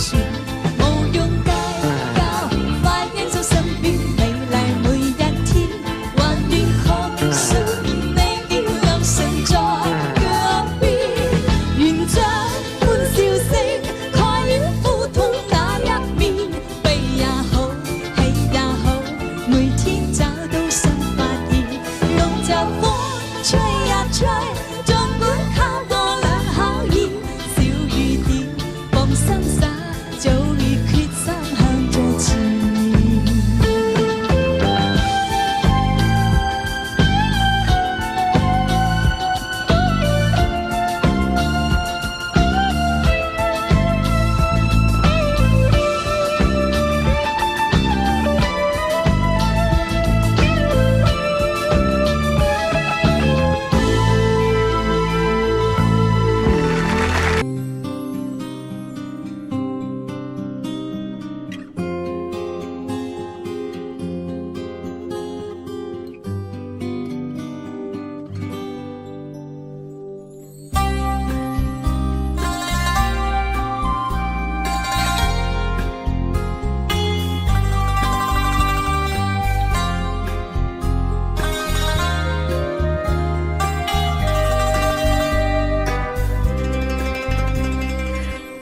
旋，無用計較，快應做身邊美麗每一天，還願學說你漂亮常在腳邊，願將歡笑聲蓋掩苦痛那一面，悲也好，喜也好，每天找到新發現，動就風吹呀吹，儘管考過兩考驗，小雨點放心灑，早已決心向着前。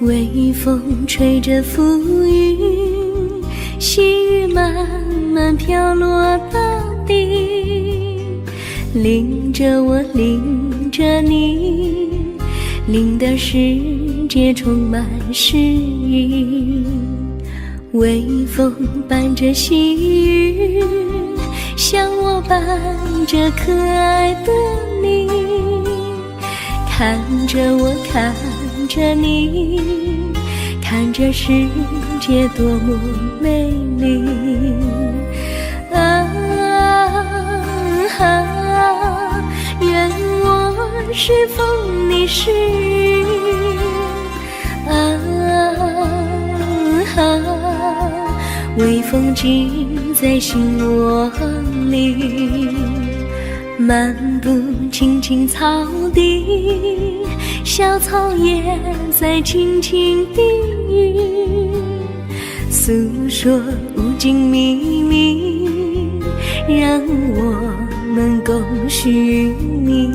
微风吹着浮云，细雨慢慢飘落大地，淋着我，淋着你，淋的世界充满诗意。微风伴着细雨，像我伴着可爱的你，看着我，看着你，看这世界多么美丽啊！愿我是风，你是雨微风尽在心窝里，漫步青青草地，小草也在轻轻低语，诉说无尽秘密，让我们共寻觅。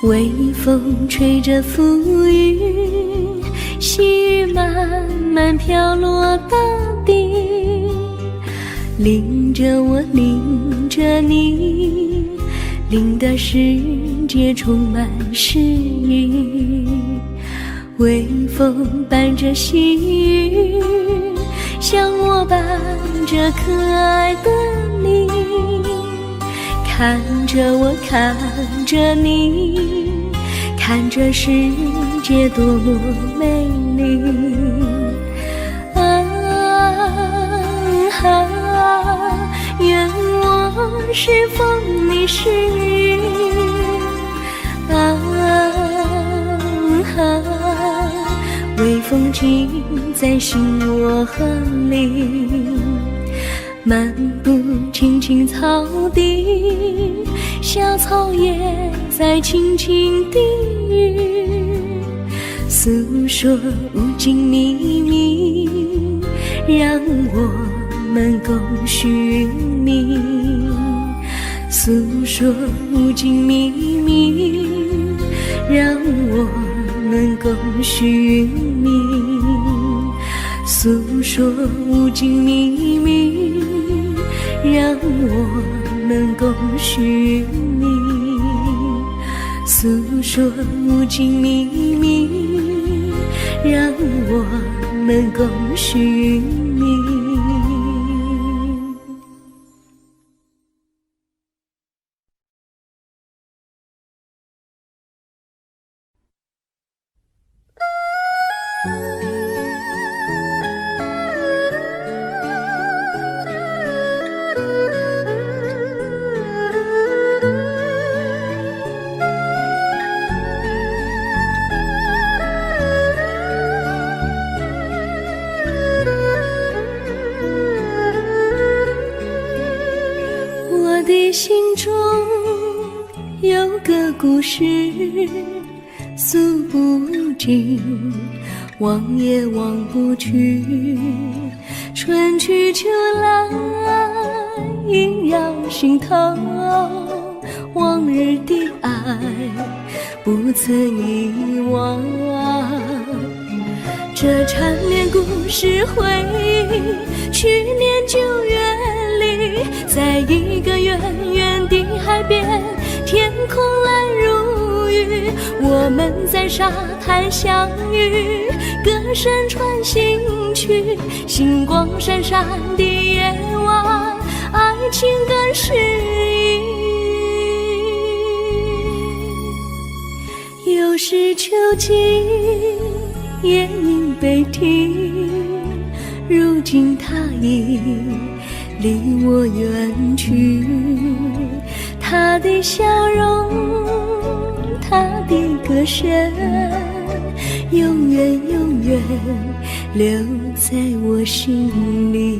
微风吹着浮云，细雨慢慢飘落大地，淋着我，淋着你，淋的世界充满诗意。微风伴着细雨，像我伴着可爱的你，看着我，看着你，看这世界多么美丽愿我是风，你是雨微风尽在心窝里，漫步青青草地，小草也在轻轻低语，诉说无尽秘密，让我们共寻觅。诉说无尽秘密，让我们共寻觅。诉说无尽秘密，让我们共寻觅。诉说无尽秘密，让我们共寻觅。故事诉不尽，忘也忘不去。春去秋来，萦绕心头，往日的爱不曾遗忘。这缠绵故事回忆，去年9月里，在一个远远的海边，天空蓝如玉，我们在沙滩相遇，歌声传心曲，星光闪闪的夜晚，爱情更诗意。又是秋季，夜莺北啼，如今他已离我远去。他的笑容，他的歌声，永远永远留在我心里。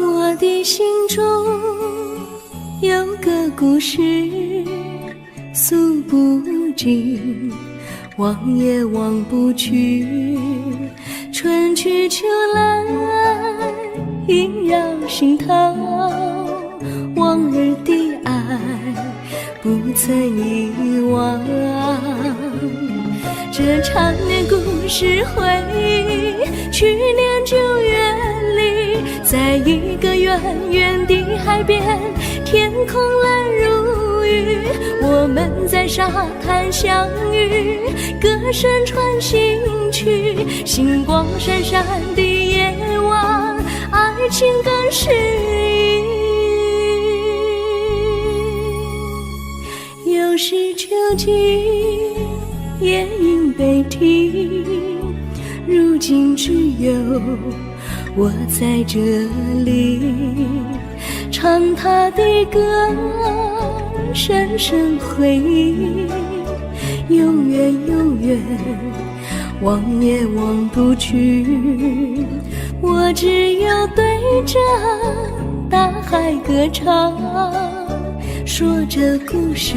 我的心中有个故事诉不尽，忘也忘不去。春去秋来，萦绕心头，往日的爱不曾遗忘。这缠绵故事回忆，去年9月里，在一个远远的海边，天空蓝如玉，我们在沙滩相遇，歌声传心曲，星光闪闪的夜晚，爱情更诗意。又是秋季，夜莺北啼，如今只有我在这里，唱他的歌，深深回忆，永远永远忘也忘不去。我只有对着大海歌唱，说着故事，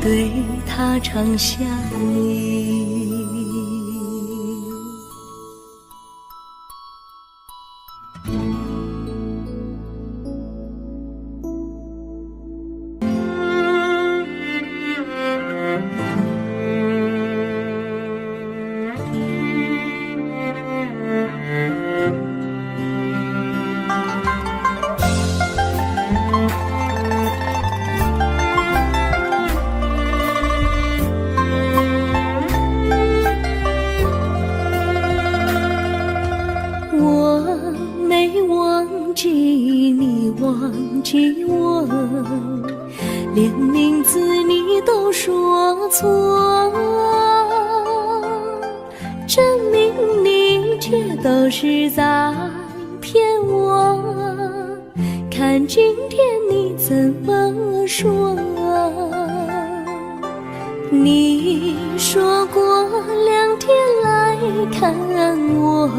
对他唱响意。忘记我，连名字你都说错，证明你一切都是在骗我。看今天你怎么说？你说过2天来看我，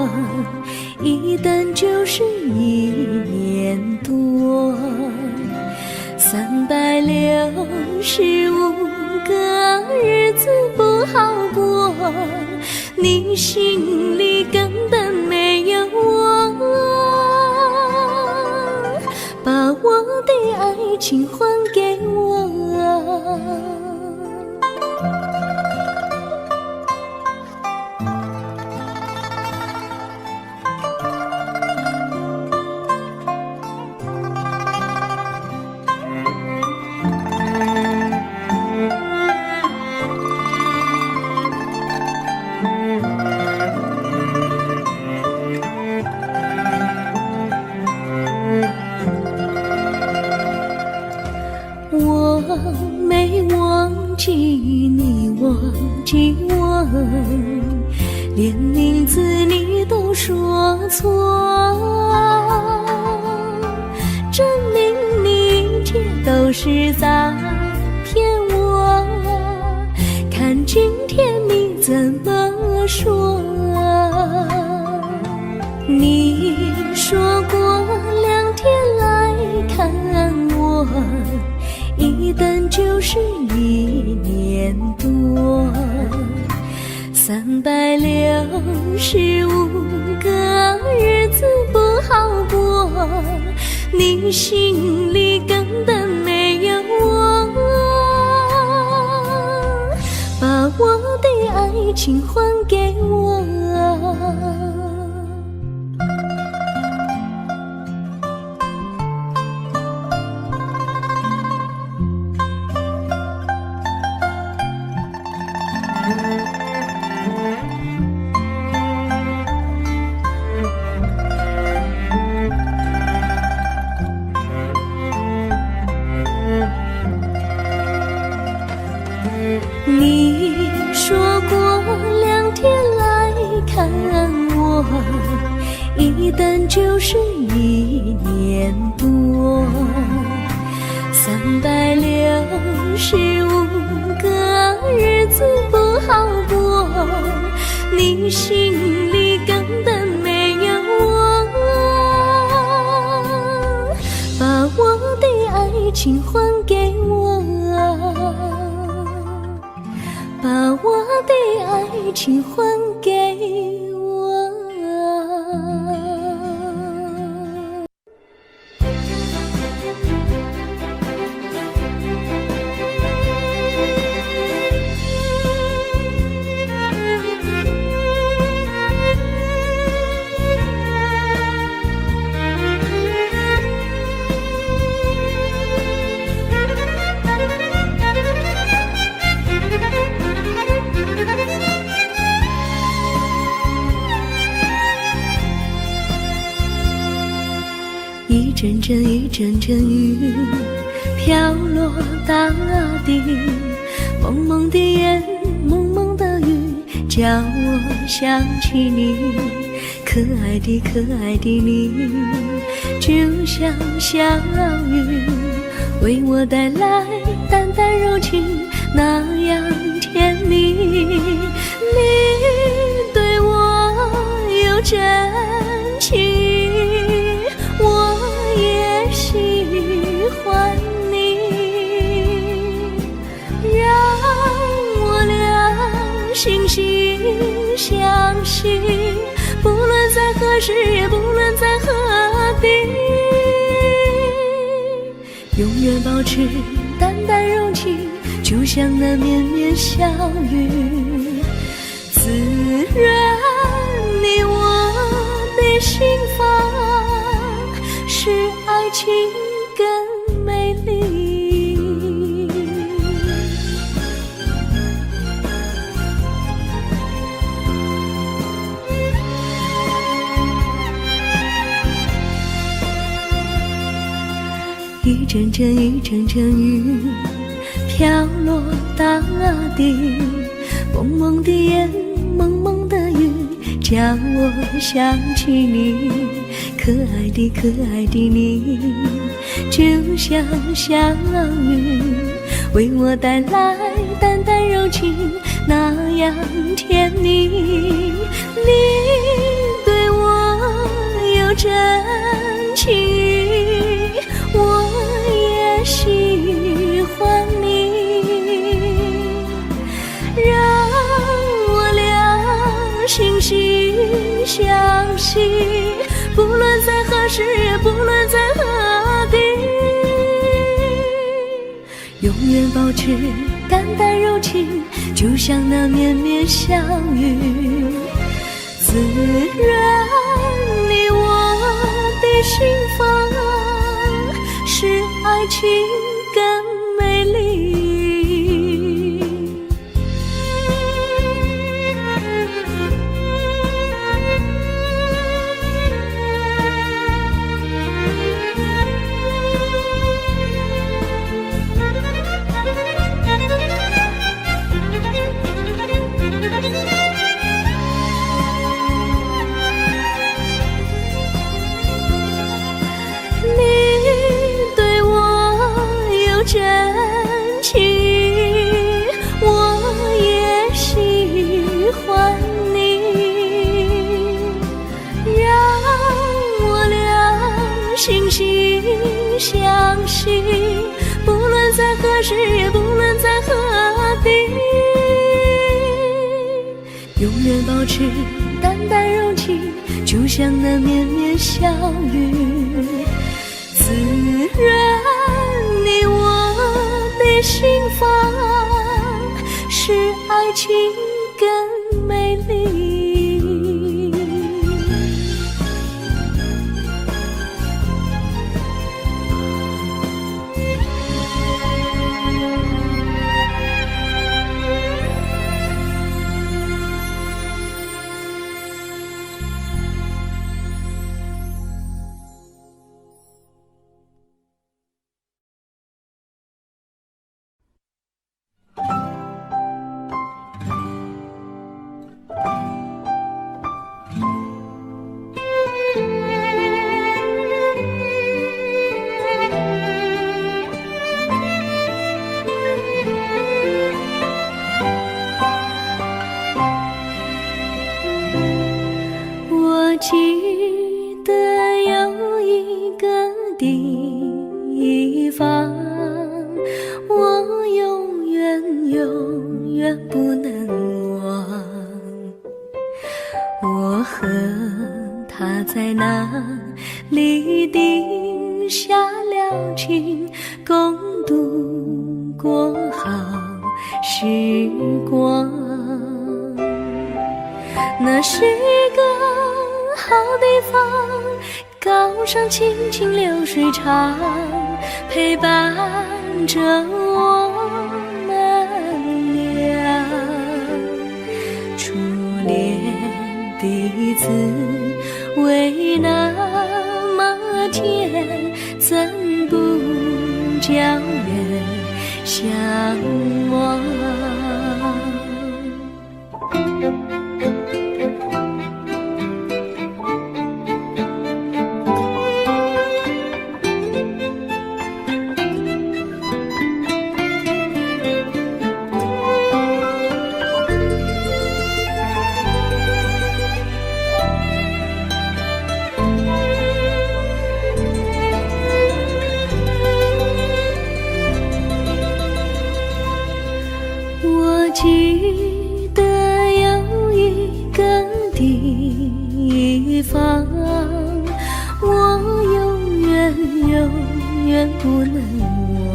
一等就是1年多，365个日子不好过，你心里根本没有我，把我的爱情还给我。没忘记你，忘记我，连名字你都说错，证明你一切都是在骗我。看今天你怎么说？你说过2天来看我，一等就是1年多，365个日子不好过，你心里根本没有我，把我的爱情还给我。你说过2天来看我，一等就是1年多，365个日子不好过，你心里根本没有我，把我的爱情还给我，把我的爱情还给我。一阵阵一阵阵雨飘落大地，蒙蒙的烟，蒙蒙的雨，叫我想起你，可爱的可爱的你，就像小雨，为我带来淡淡柔情，那样甜蜜。你对我有真情，我也喜欢你，让我俩惺惺相惜，不论在何时，也不论在何地，永远保持淡淡柔情，就像那绵绵小雨，滋润你我的心房，使爱情更美丽。一阵阵一阵阵雨飘落大地，蒙蒙的烟，蒙蒙的雨，叫我想起你，可爱的可爱的你，就像小雨，为我带来淡淡柔情，那样甜蜜。你对我有真情，我也喜欢你，让我俩惺惺相惜，不论在何时，也不论在何地，永远保持淡淡柔情，就像那绵绵小雨，滋润你我的心房，使爱情更美丽。心，不论在何时，也不论在何地，永远保持淡淡柔情，就像那绵绵小雨，滋润你我的心房，使爱情更美丽。我记得有一个地方，我永远不能忘。我和他在那里定下了情，共度过好时光。那是一个好地方，高山青青流水长，陪伴着我们俩。初恋的滋味那么甜，怎不叫人向往？我记得有一个地方，我永远不能忘。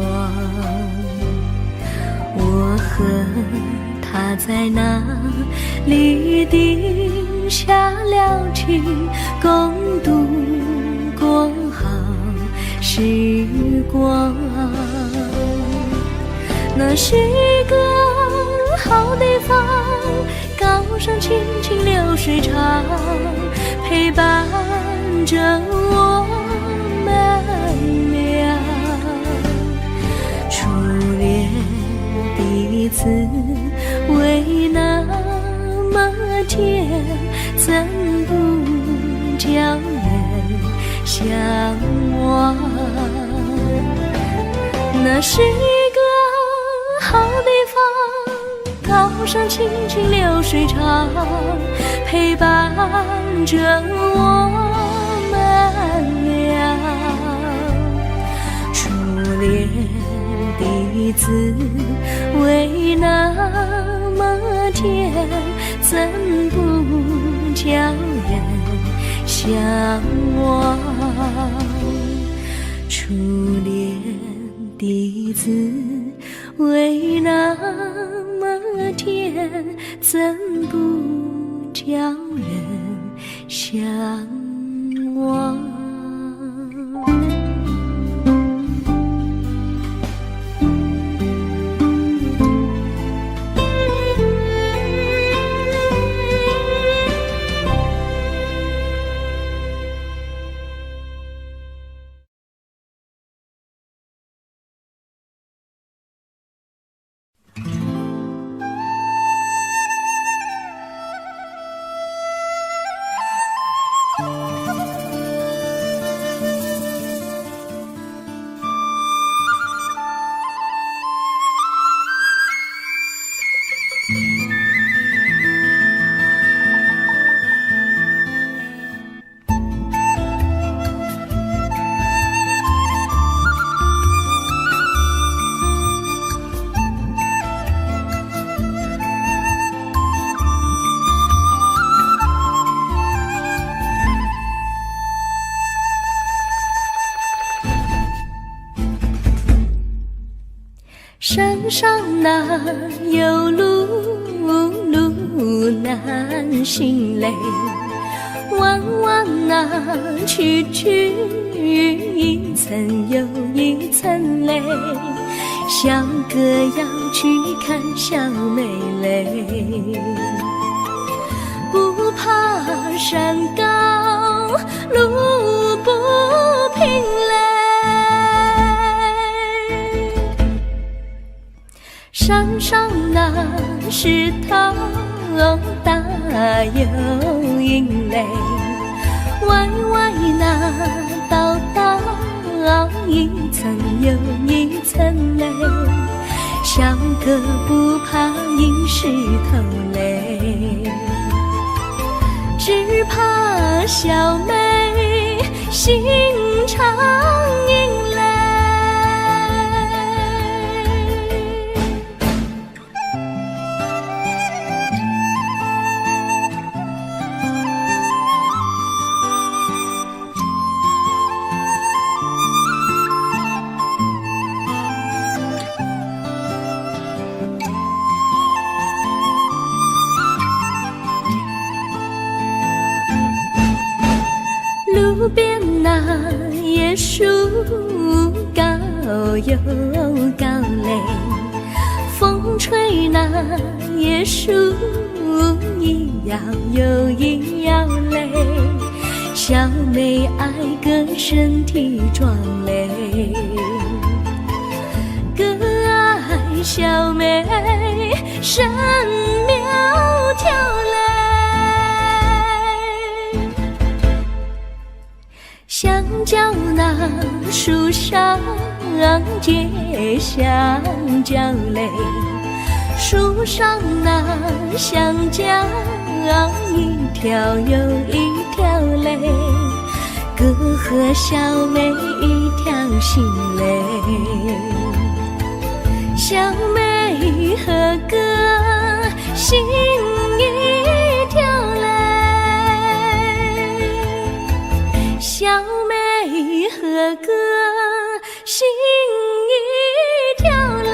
我和他在那里定下了情，共度过好时光。那是一个好地方，高山青青流水长，陪伴着我们俩。初恋的滋味那么甜，怎不叫人向往？那是一个好地方，高山青青流水长，陪伴着我们俩。初恋的滋味那么甜，怎不叫人向往？初恋的滋味那么甜，怎不叫人向往？山上哪有路，路难行嘞。弯弯哪曲曲，一层又一层嘞。小哥要去看小妹嘞，不怕山高路不平嘞。山上那石头大又硬嘞，歪歪那道道一层又一层嘞。小哥不怕硬石头嘞，只怕小妹心肠硬嘞。路边那椰树高又高嘞，风吹那椰树一摇又一摇嘞。小妹爱个身体壮嘞，哥爱小妹身苗条嘞。香蕉那树上结香蕉嘞，树上那香蕉一条又一条嘞，哥和小妹一条心嘞，小妹和哥心一条嘞。小妹和哥心一条嘞。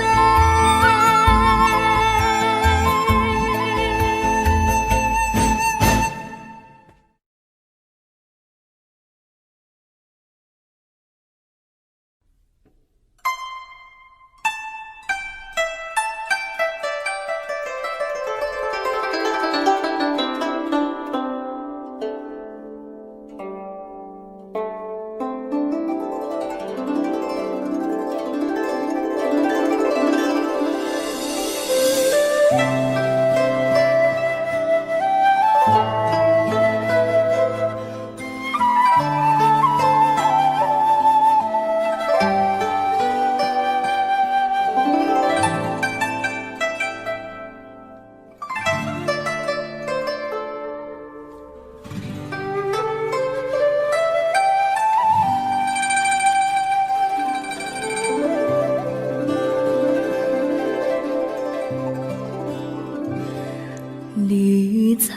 绿草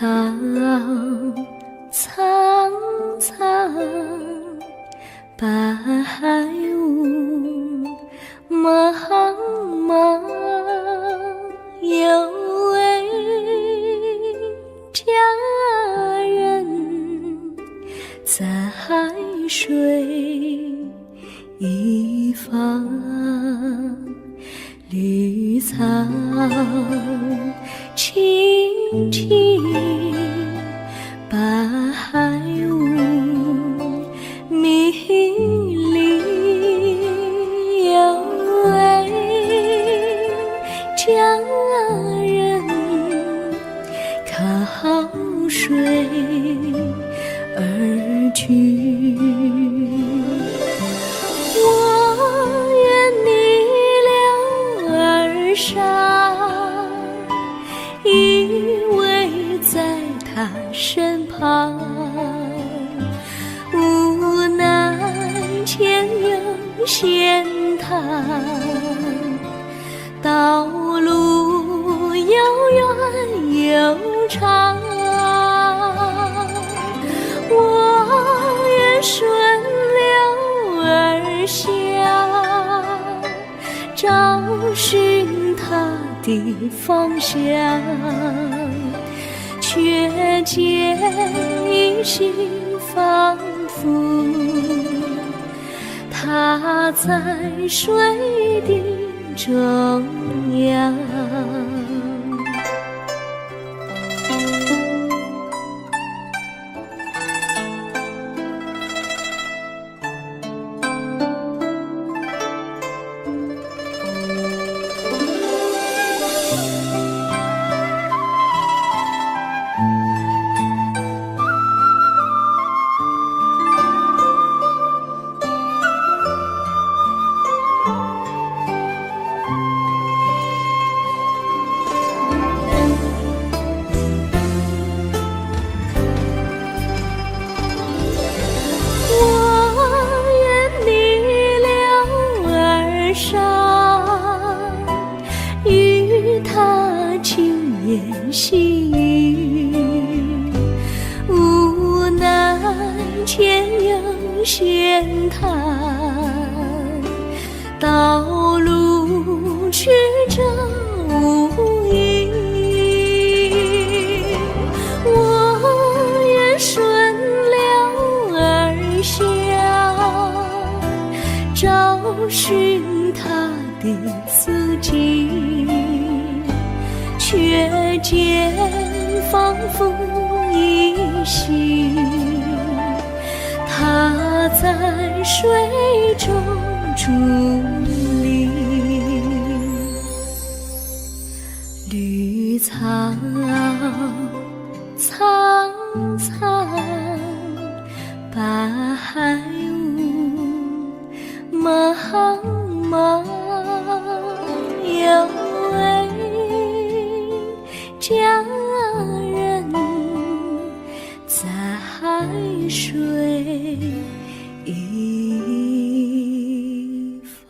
苍苍，白雾茫茫，有位佳人在水一方，绿草青青，白雾迷离，有位佳人靠水而居。我愿你留儿上，依偎在他身旁，无奈前有险滩，道路又远又长，我愿顺流而下，找寻他的方向，却见一心仿佛他在水的中央。细雨，无奈前有险滩，道路曲折无依。我愿顺流而下，找寻他的足迹，却见仿佛依稀，他在水中伫立。绿草苍苍，白雾茫茫，有位佳人在海水一方。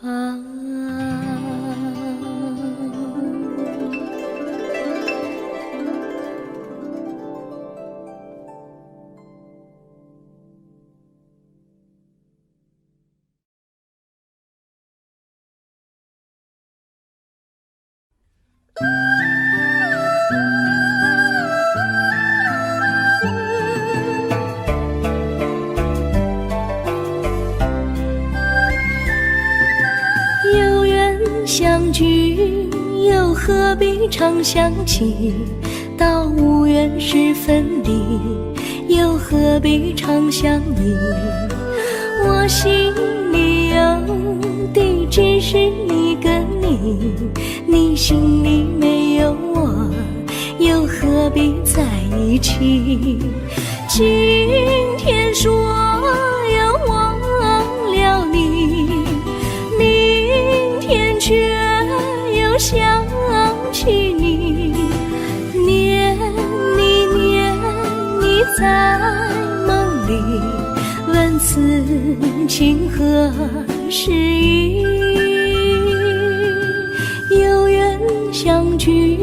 有缘相聚，又何必常想起？到无缘时分离，又何必常想你？我心里有的只是一个你，你心里没有我，又何必在一起？今天说要忘了你，明天却又想起你，念你念你在梦里，问此情何时已？有缘相聚，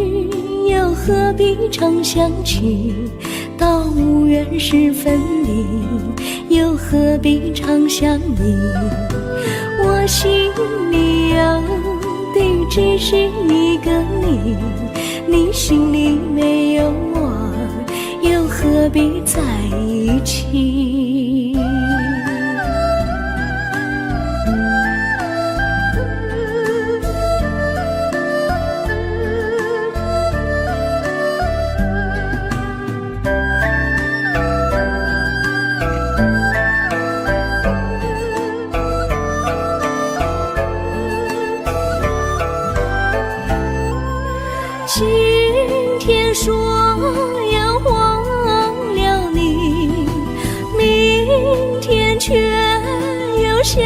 又何必常想起？到无缘时分离，又何必常想你？我心里有的只是一个你，你心里没有我，又何必在一起？今天说要忘了你，明天却又想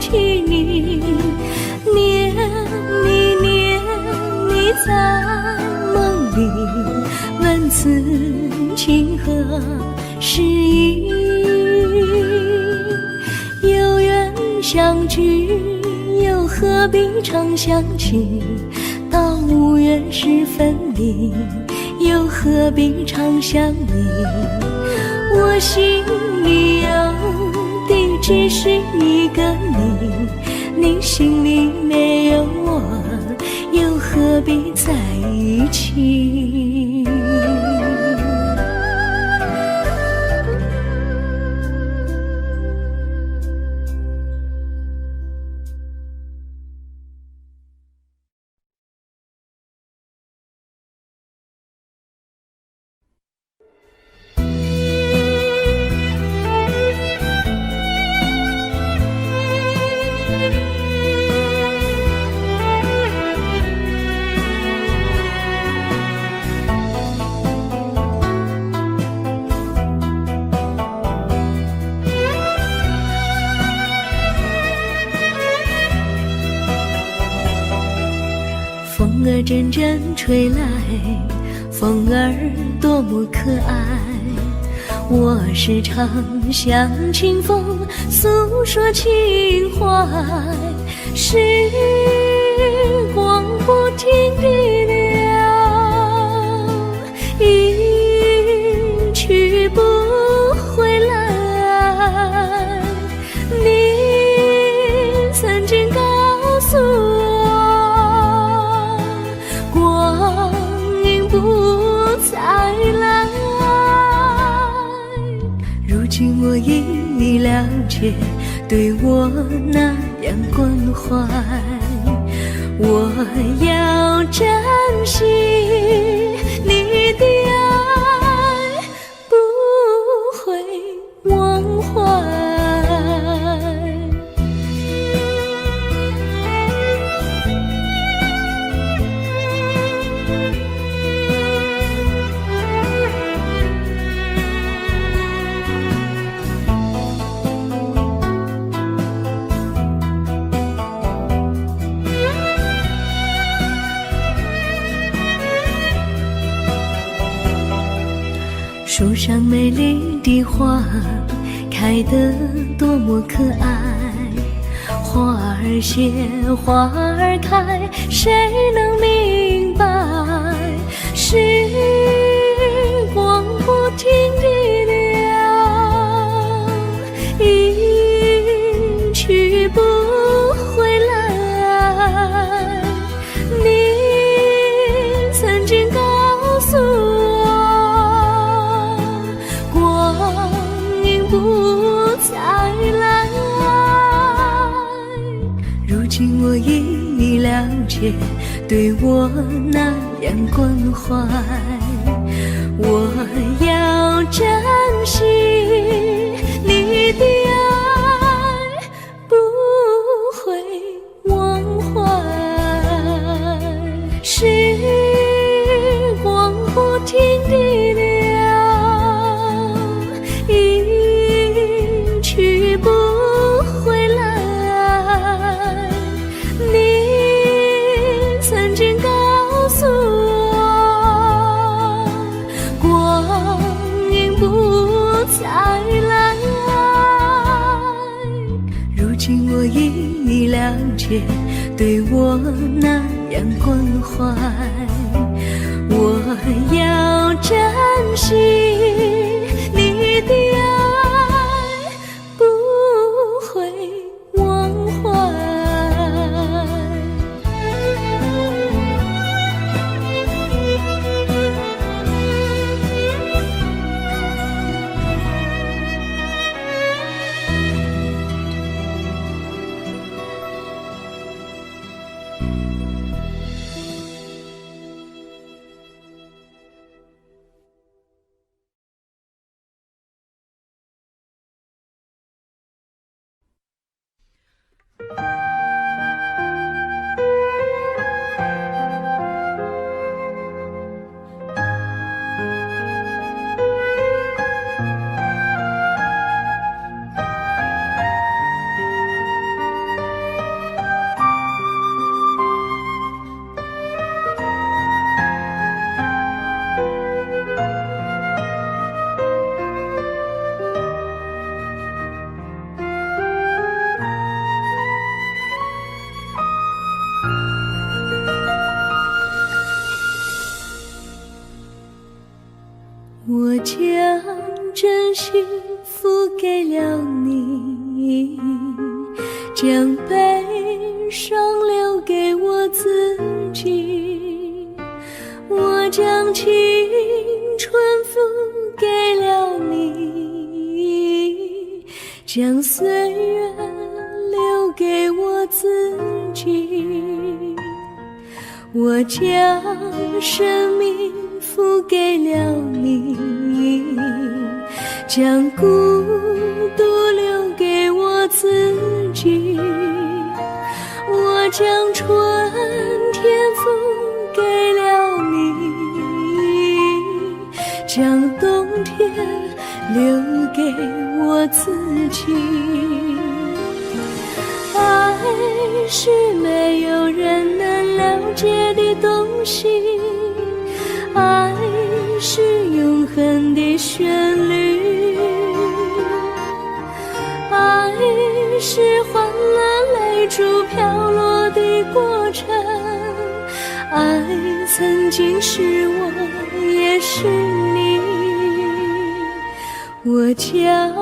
起你，念你念你在梦里，问此情何时已？有缘相聚，又何必常想起？到无缘时分离，又何必常想你？我心里有的只是一个你，你心里没有儿阵阵吹来，风儿多么可爱。我时常向清风诉说情怀，时光不停地流，一去不回来。你曾经告诉我，光阴不再来。如今我已了解，对我那样关怀，我要珍惜你的爱，不会忘怀。树上美丽的花开得多么可爱，花儿谢，花儿开，谁能明白？时光不停地流，一去不回来。你曾经告诉我，不再来。如今我已了解，对我那样关怀，我要珍惜你的爱，不会忘怀。时光不停地流，不回来。你曾经告诉我，光阴不再来。如今我已了解，对我那样关怀，我要珍惜你的爱，不会忘怀。我将真心付给了你，将悲伤留给我自己。我将青春付给了你，将岁月留给我自己。我将生命付给了你，将孤独留给我自己。我将春天付给了你，将冬天留给我自己。爱是没有人能了解的东经是我，也是你。我将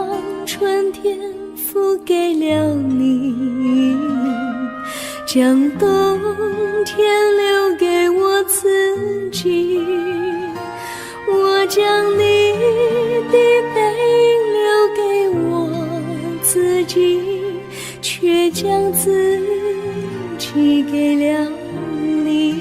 春天付给了你，将冬天留给我自己。我将你的背影留给我自己，却将自己给了你。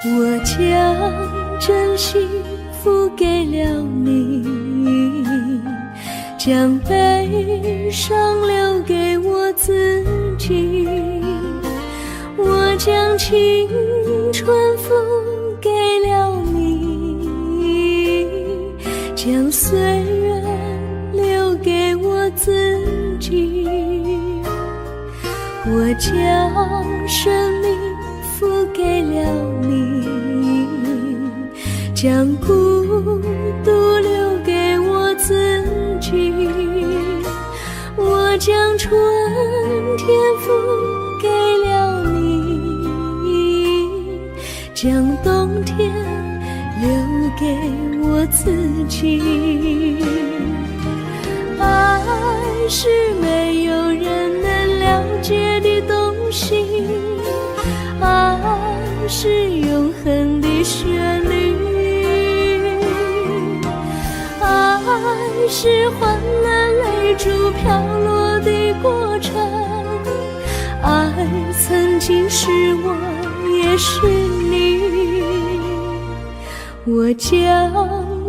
我将真心付给了你，将悲伤留给我自己。我将青春付给了你，将岁月留给我自己。我将生命付给了你，将孤独留给我自己。我将春天付给了你，将冬天留给我自己。爱是没有人能了解的东西，爱是永恒的旋律，爱是换了泪珠飘落的过程。爱曾经是我，也是你。我将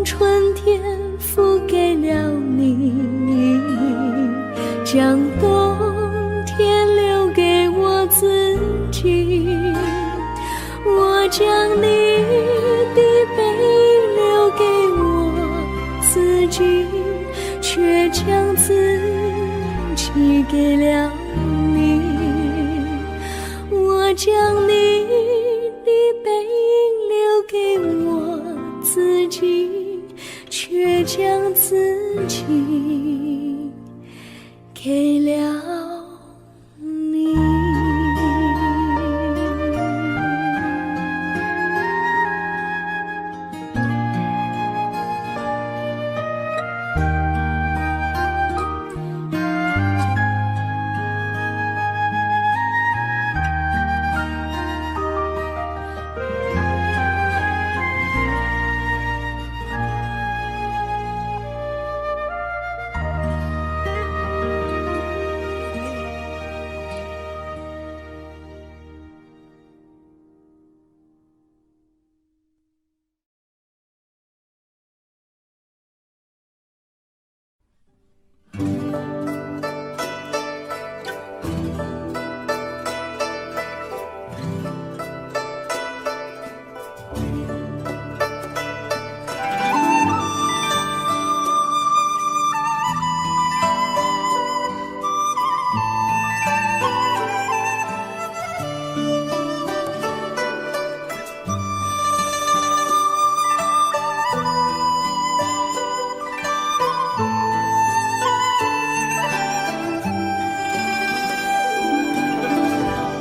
春天付给了你，将冬天留给我自己。我将你的背影留给我自己，却将自己给了你。我将你的背影留给我自己，却将自己给了你。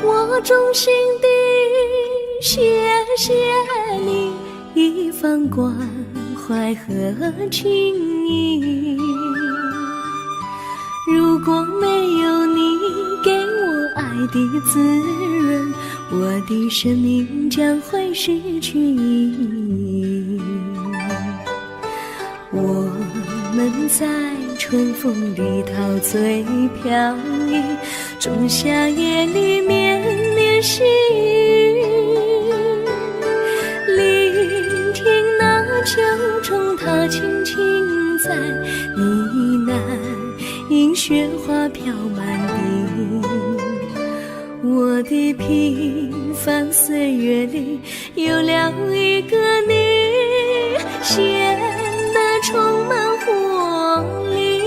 我衷心地谢谢你一番关怀和情谊，如果没有你给我爱的滋润，我的生命将会失去意义。我们在春风里陶醉飘逸，仲夏夜里绵绵细雨，聆听那秋虫它轻轻在呢喃，因雪花飘满地。我我的平凡岁月里有了一个你，显得充满活力。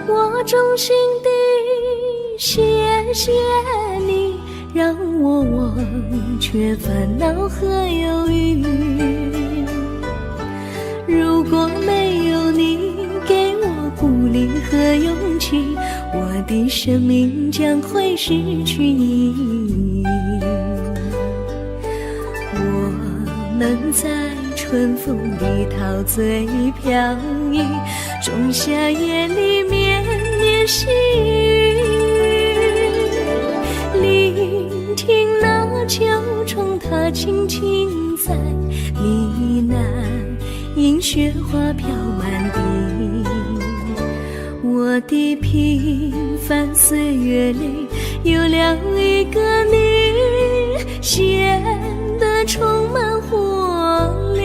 我衷心地谢谢你，让我忘却烦恼和忧郁。如果没有你给我鼓励和勇气，我的生命将会失去意义。我们在春风里陶醉飘逸，仲夏夜里绵绵细雨，聆听那秋虫它轻轻在呢喃，迎雪花飘满地。我的平凡岁月里有了一个你，显得充满活力。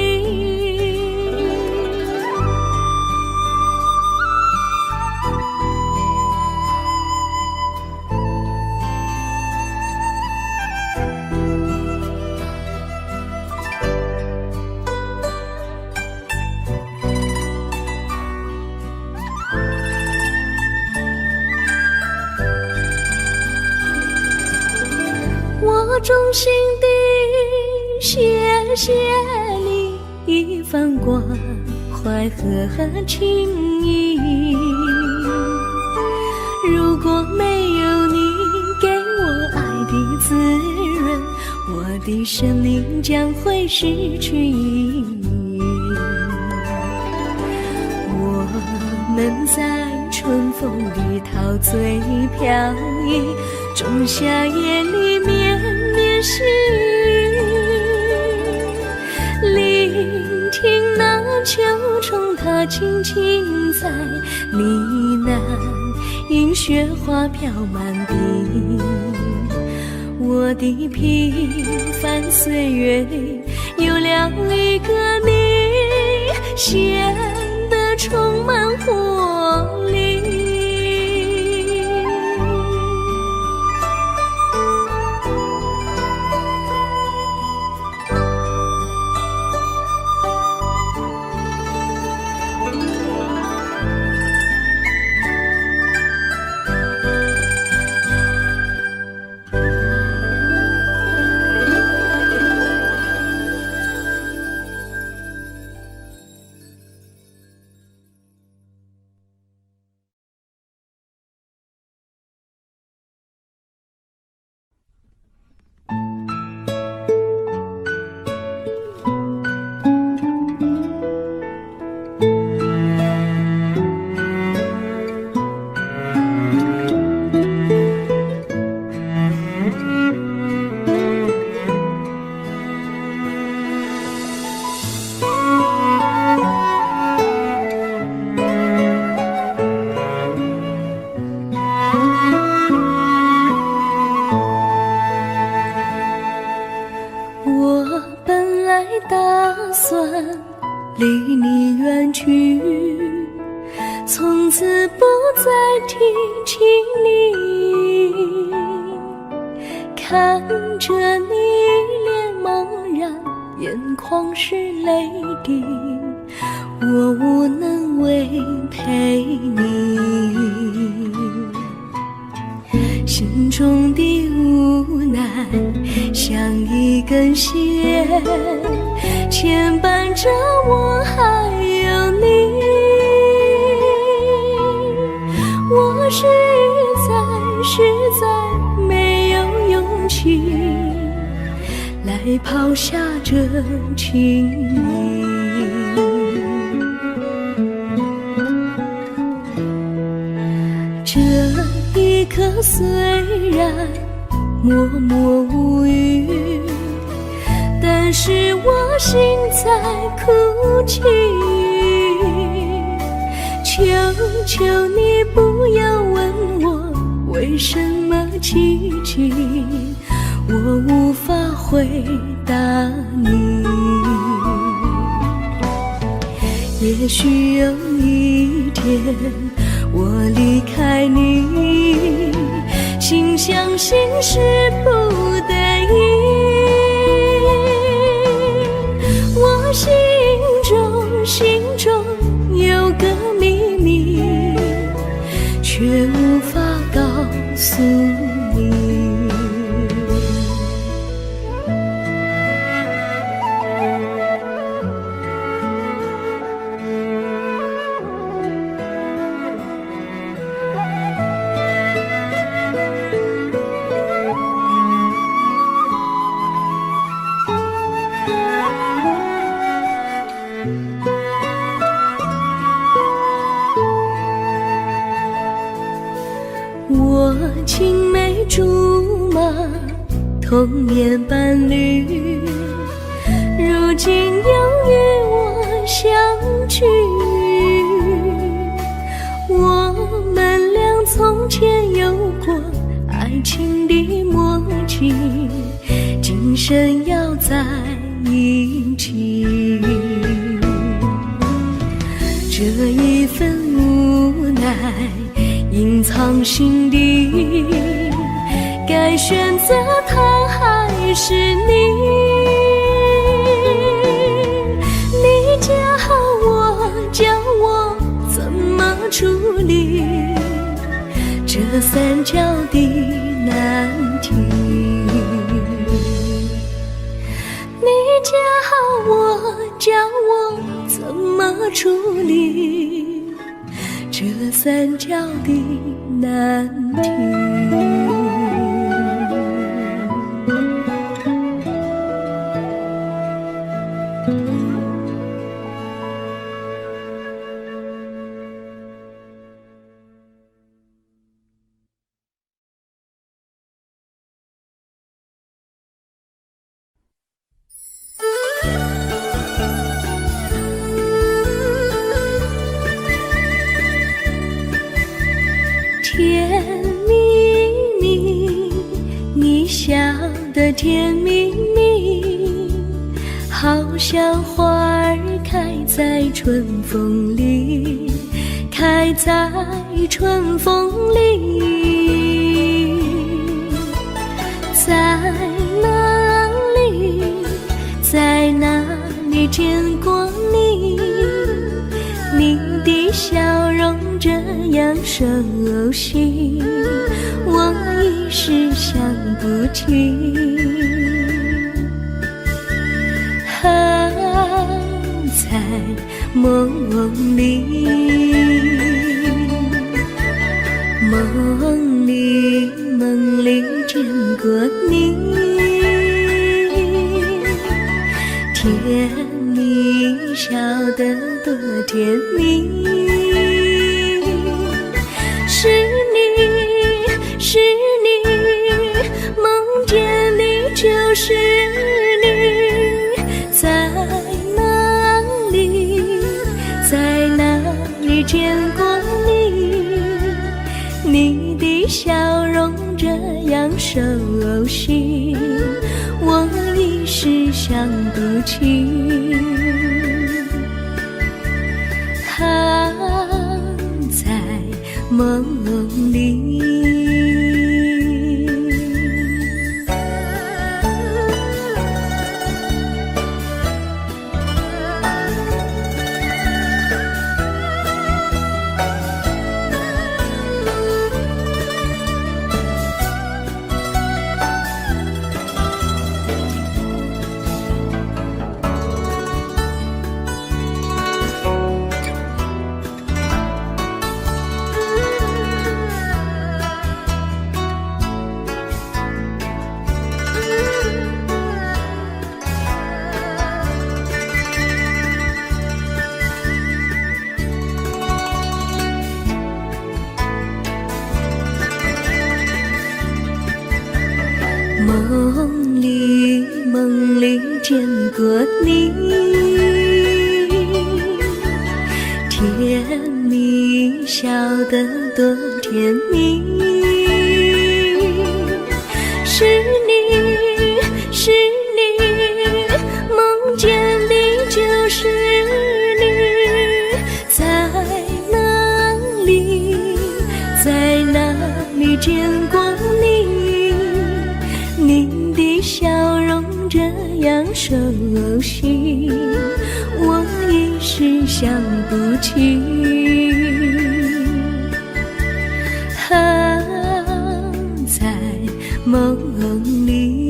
我衷心地谢谢你一番关怀和情谊，如果没有你给我爱的滋润，我的生命将会失去意义。我们在春风里陶醉飘逸，仲夏夜里绵绵细雨，聆听那秋虫它轻轻在呢喃，迎雪花飘满地。我的平凡岁月里有了一个你，显得充满活力。离你远去，从此不再提起你。看着你脸茫然，眼眶是泪滴，我无能为陪你。心中的无奈像一根线，牵绊着我还有你。我实在没有勇气来抛下这情谊。这一刻虽然默默无语，但是我心在哭泣。求求你不要问我为什么寂静，我无法回答你。也许有一天我离开你，心相信是不得已。我心中有个秘密，却无法告诉你。我青梅竹马，童年伴侣，如今又与我相聚。我们俩从前有过爱情的默契，今生要在一起。这一份无奈隐藏心底，该选择他还是你？你教我怎么处理这三角的难题？你教我怎么处理这三角的难题？甜蜜蜜，你笑得甜蜜蜜，好像花儿开在春风里，开在春风里。在哪里，在哪里见过你？你的笑容这样熟悉，我一时想不起。还在梦里，梦里见过你，甜蜜笑得多甜蜜。是你，梦见你就是你，在哪里，在哪里见过你？你的笑容这样熟悉，我一时想不起。还在梦里。你，甜蜜笑得多甜蜜，是你，是你，梦见的就是你，在哪里，在哪里见过你？你的笑容这样熟悉，我一时想不起。在梦里，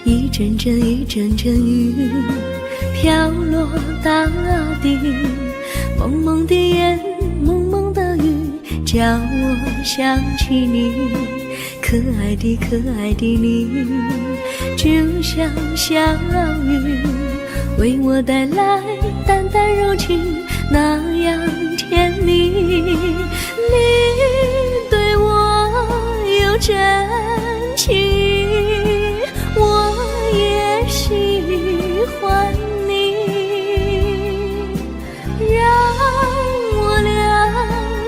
一阵阵一阵阵雨飘落大地，蒙蒙的烟，蒙蒙的雨，叫我想起你，可爱的可爱的你，就像小雨，为我带来淡淡柔情，那样甜蜜。你对我有真情，我也喜欢你，让我俩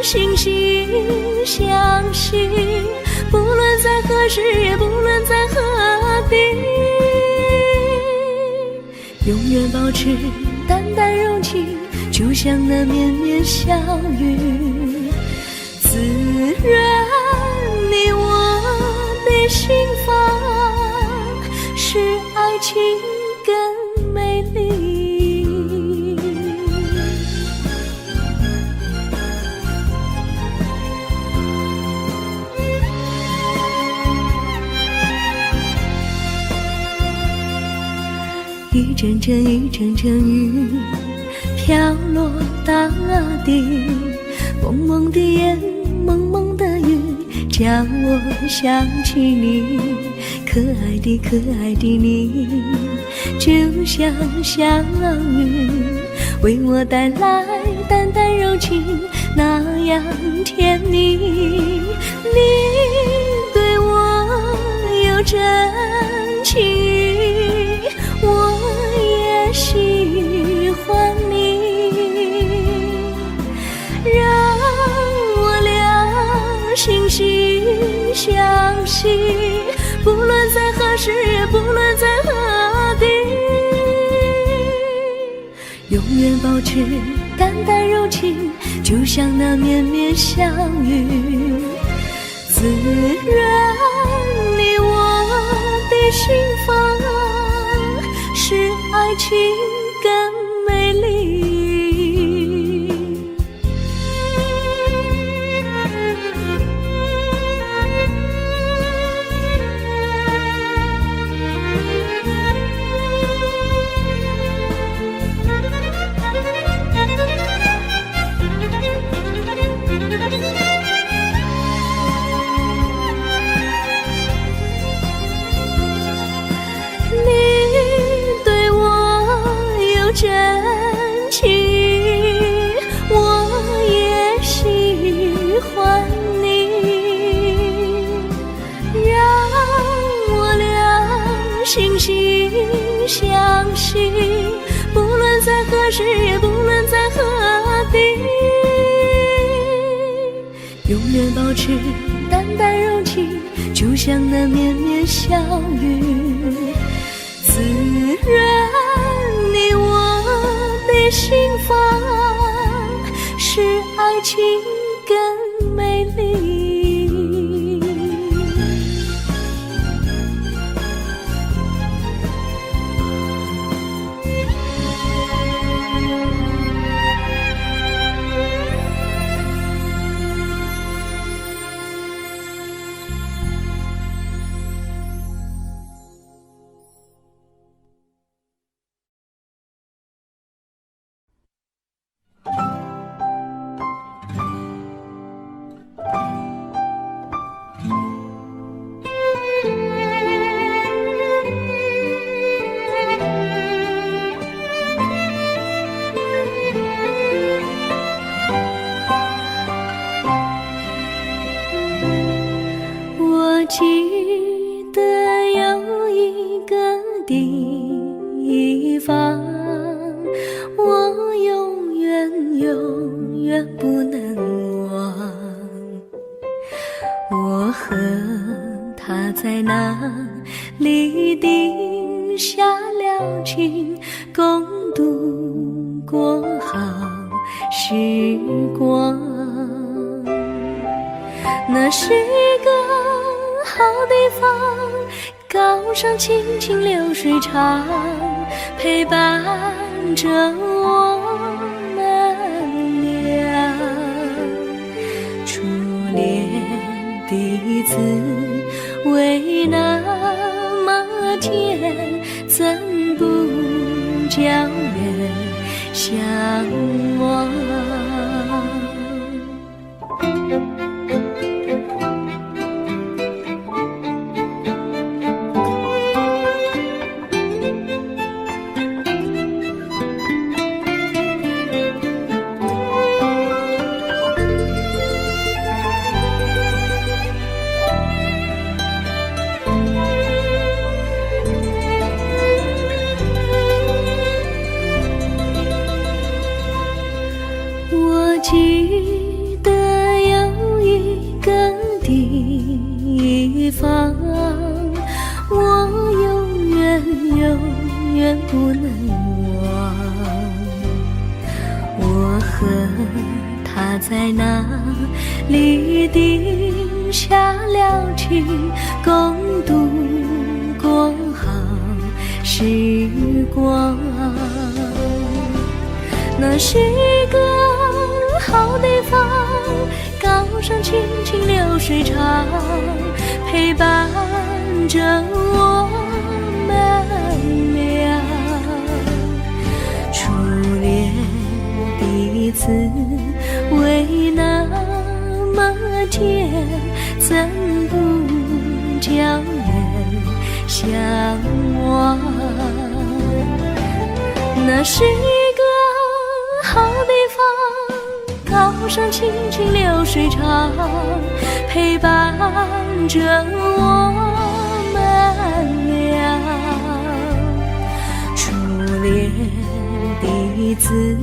惺惺相惜，不论在何时，也不论在何地，永远保持淡淡柔情，就像那绵绵小雨，滋润你我的心房，使爱情更美丽。一阵阵一阵阵雨飘落大地，蒙蒙的烟，蒙蒙的雨，叫我想起你，可爱的可爱的你，就像小雨，为我带来淡淡柔情，那样甜蜜。你对我有真情，我也喜欢你，让我俩惺惺相惜，不论在何时，也不论在何地，永远保持淡淡柔情，就像那绵绵小雨，滋润你我的心房，使爱情更美丽。真情，我也喜欢你，让我俩惺惺相惜，不论在何时，也不论在何地，永远保持淡淡柔情，就像那绵绵小雨，滋润你我的心房，使爱情更美丽。地方，我永远永远不能忘。我和他在那里定下了情，共度过好时光。那是一个好地方，高山青青流水长，陪伴着我们俩。初恋的滋味那么甜，怎不叫人向往？我记得有一个地方，我永远永远不能忘。我和他在那里定下了情，共度过好时光。那是一个好地方，高山青青流水长，陪伴着我们俩。初恋的滋味那么甜，怎不叫人向往？那是一个好地方，高山青青流水长，陪伴着我们俩。初恋的滋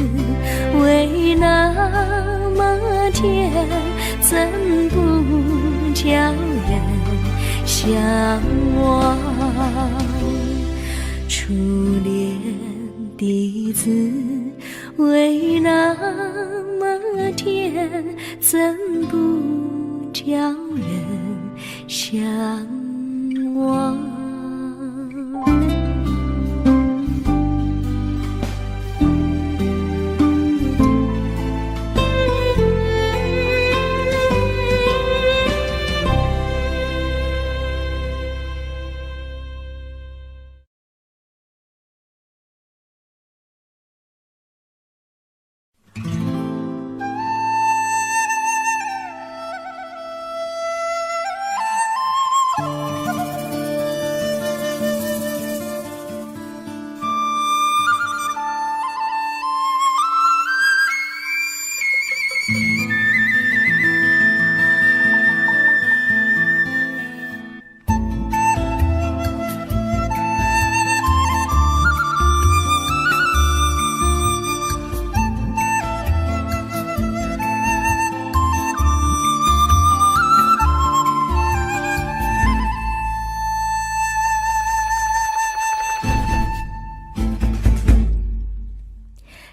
味那么甜，怎不叫人向往？初恋的滋味那么甜，怎不叫人向往？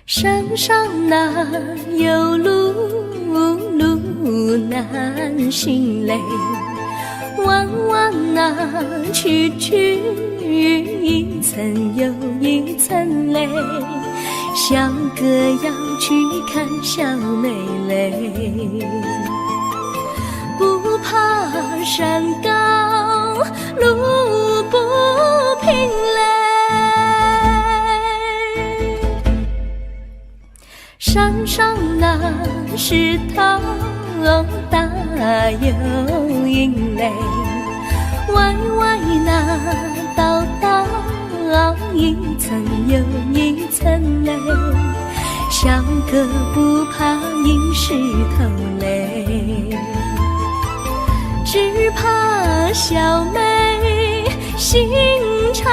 山上哪有路，路难行嘞，弯弯哪曲曲，一层又一层嘞，小哥要去看小妹嘞，不怕山高路不平嘞，山上那石头大又硬嘞，歪歪那道道一层又一层嘞，小哥不怕硬石头嘞，只怕小妹心肠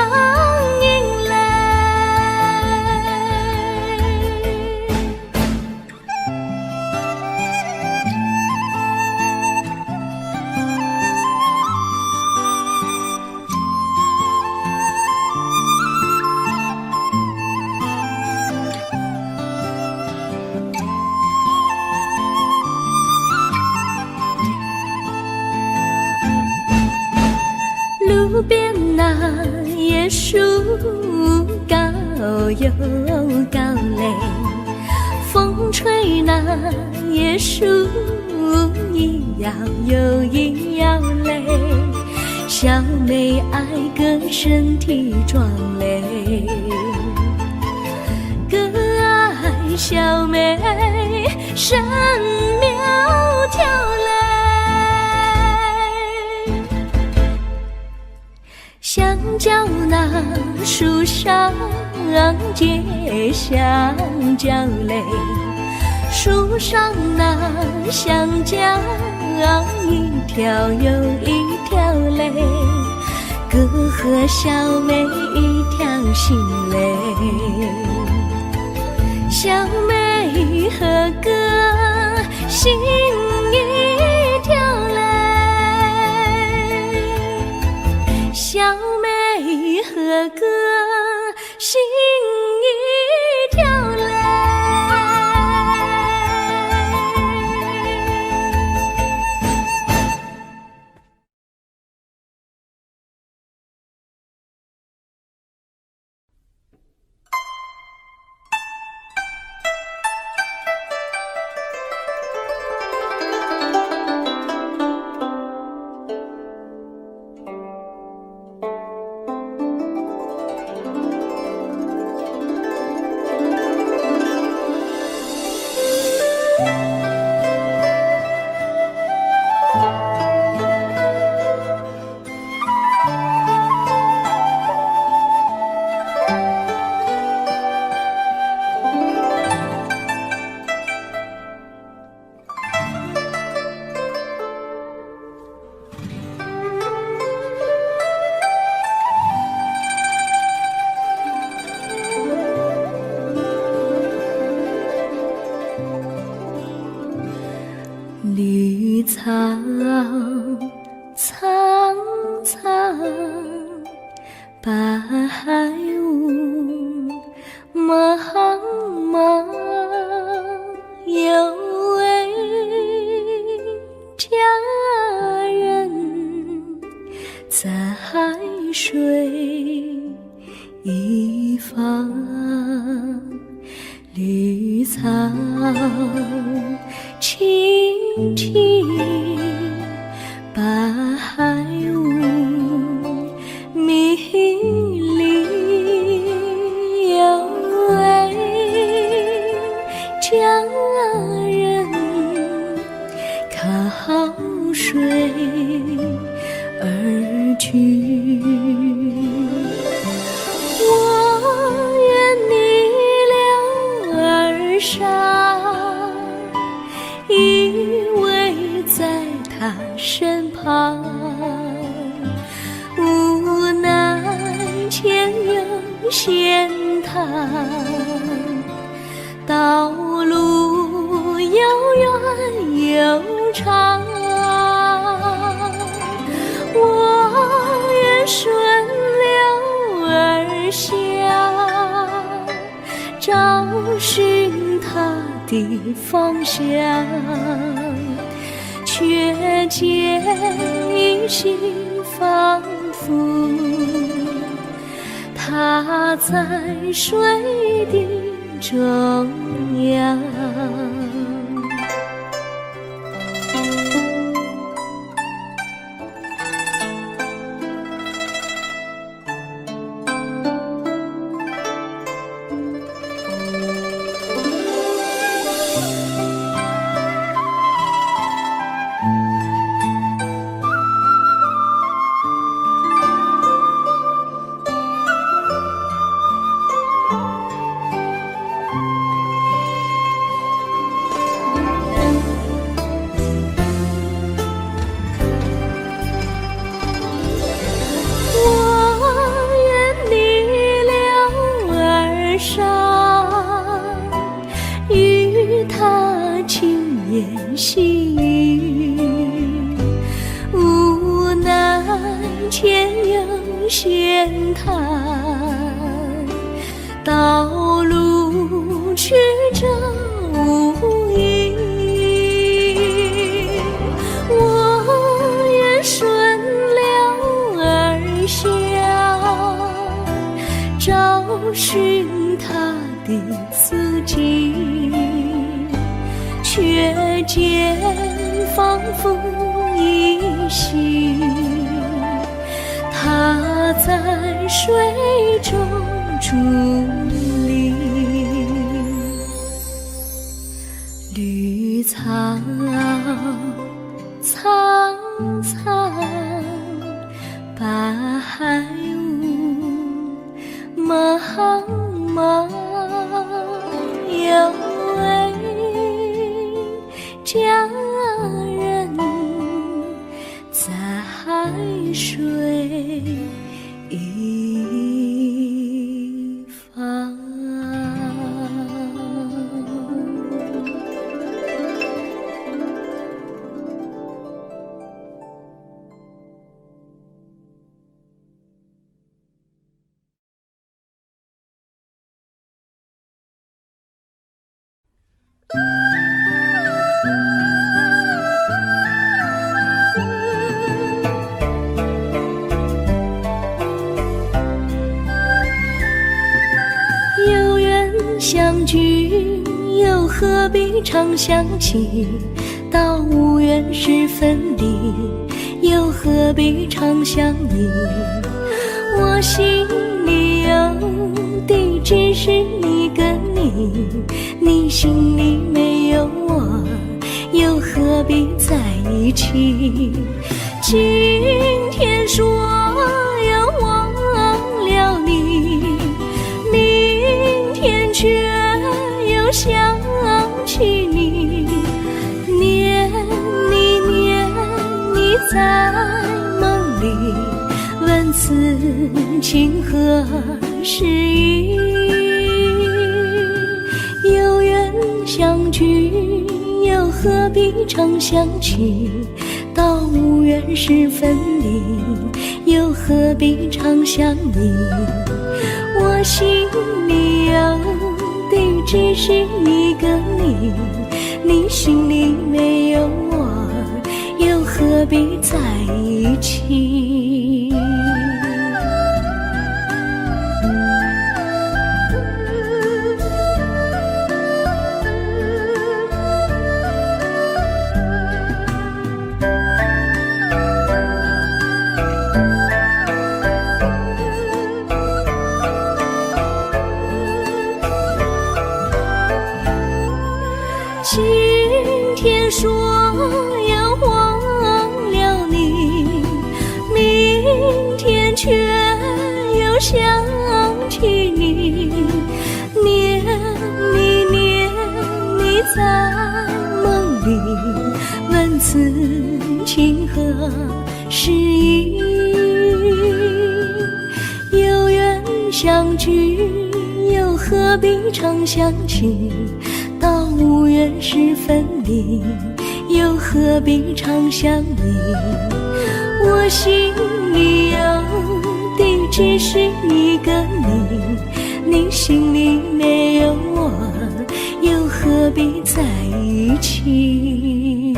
椰树高又高嘞，风吹那椰树一摇又一摇嘞，小妹爱个身体壮嘞，个爱小妹身苗条嘞，香蕉那树上结香蕉嘞，树上那香蕉一条又一条嘞，哥和小妹一条心嘞，小妹和哥心一条嘞，小妹和哥心一条嘞。绿草苍苍，白雾茫茫，有位佳人在水一方，绿草青青，白雾迷离，有位佳人靠水而居，我愿你留儿伤，依偎在他身旁，无奈前有险滩，道路又远又长，我愿顺流而下，找寻他的方向，却见一心仿佛他在水的中央。细雨，无奈前有险滩，道路曲折无依，我愿顺流而下，找寻他的足迹，却见仿佛依稀，他在水中伫立。绿草苍苍，白雾茫茫，有位佳人在海水一方。有缘相聚，又何必常想起？到无缘时分离，又何必常想你？我心里有的只是一个你，你心里没有我，又何必在一起？今天说要忘了你，明天却又想起你，念你念你在梦里，问此情何时已？有缘相聚，又何必常想起？到无缘时分离，又何必常想你？我心里有的只是一个你，你心里没有我，又何必在一起？今天说要忘了你，明天却又想起你，念你念你在梦里，问此情何时已？有缘相聚，又何必常想起？到无缘时分离，又何必常想你？我心里有的只是一个你，你心里没有我，又何必在一起？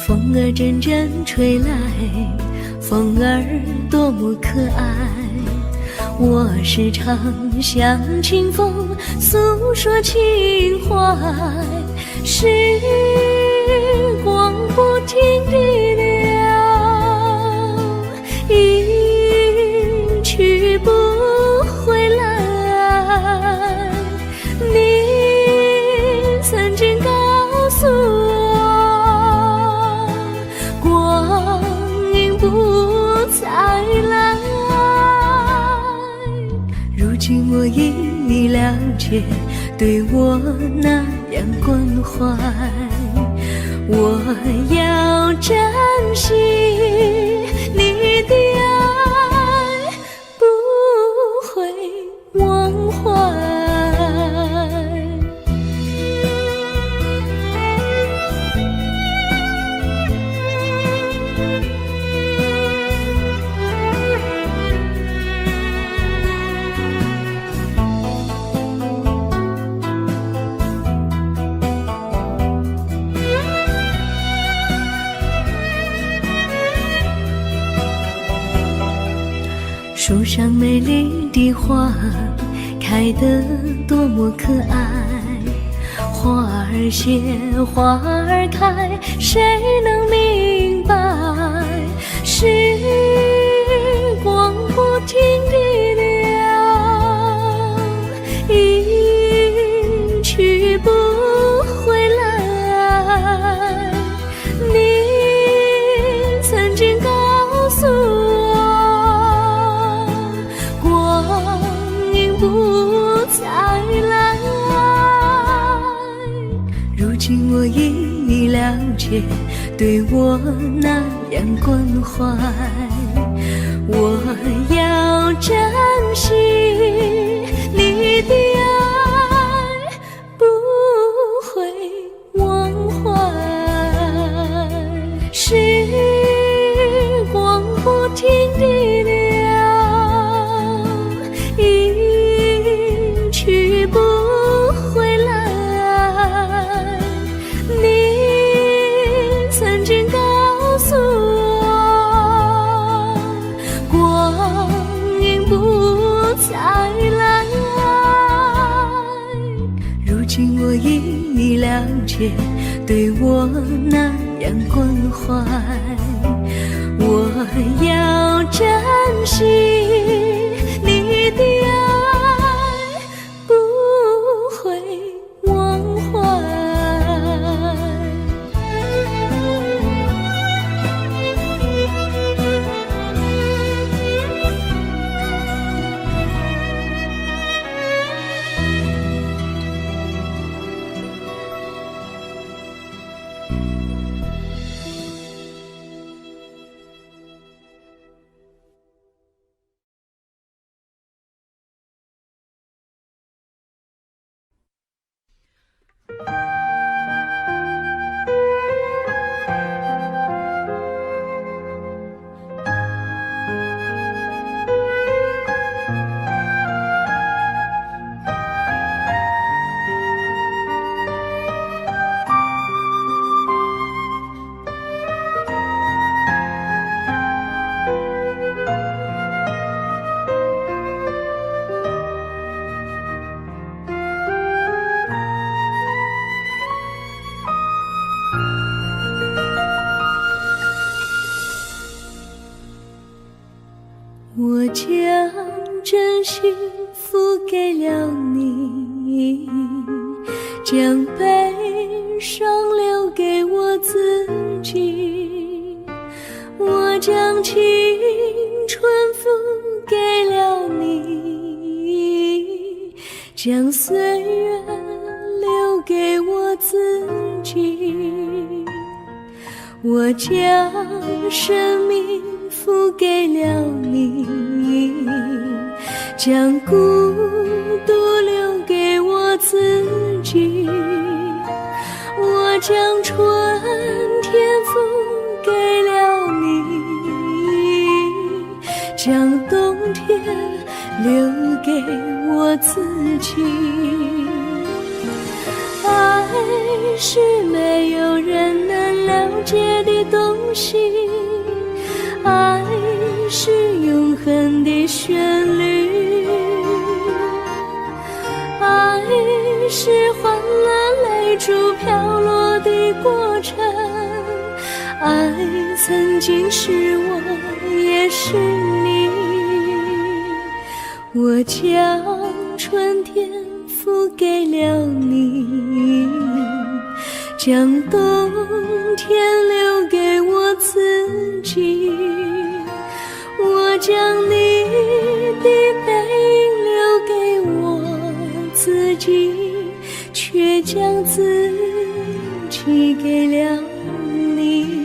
风儿阵阵吹来，风儿多么可爱。我时常向清风诉说情怀，时光不停地流，一去不回来。你曾经告诉我，光阴不再来。如今我已了解，对我那样关怀，我要珍惜你的爱，不会忘怀。树上美丽的花开得多么可爱，花儿谢，花儿开，谁能明白？时光不停地流，一去不回来。你曾经告诉我，光阴不再来。如今我已了解，对我那样关怀，我要珍惜你的爱，不会忘怀。时光不停地流，一去不回来。你曾经告诉我，光阴不再来。如今我已了解，对我那样关怀，我要珍惜你的爱，不会忘怀。我将真心付给了你，将悲伤留给我自己。我将青春付给了你，将岁月留给我自己。我将生命付给了你，将孤独留给我自己。我将春天付给了你，将冬天留给我自己。爱是没有人能了解的东西，爱是永恒的旋律，爱是换了泪珠飘落的过程，爱曾经是我也是你。我将春天付给了你，将冬天留给我自己。我将你的背影留给我自己，将自己给了你。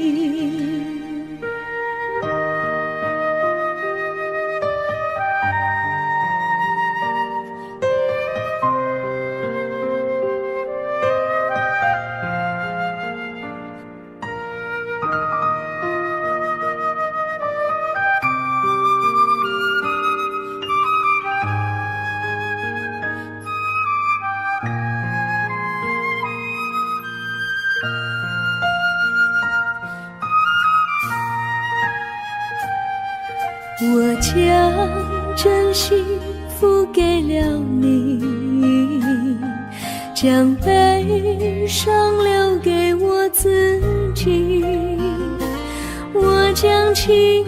我将真心付给了你，将悲伤留给我自己。我将青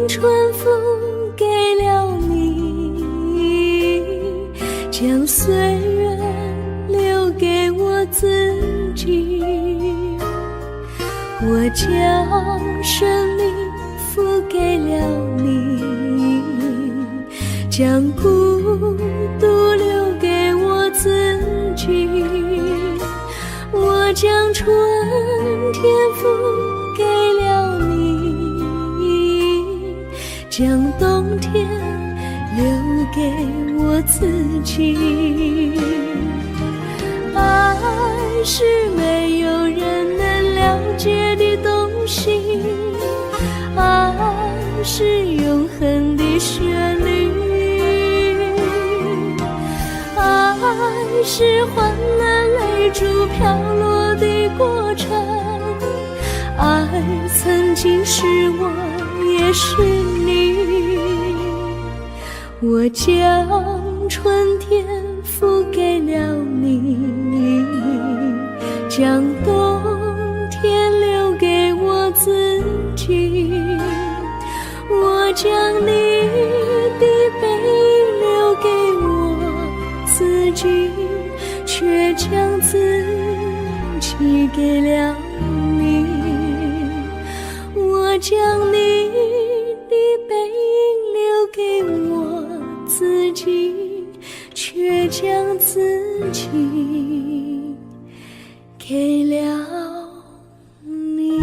春付给了你，将岁月留给我自己。我将生命付给了你，将孤独留给我自己。我将春天付给了你，将冬天留给我自己。爱是没有人能了解的东西，爱是永恒的旋律，爱是换了泪珠飘落的过程，爱曾经是我也是你。我将春天付给了你，将冬天留给我自己。我将你的背影留给我自己，却将自己给了你。我将你的背影留给我自己，却将自己给了你。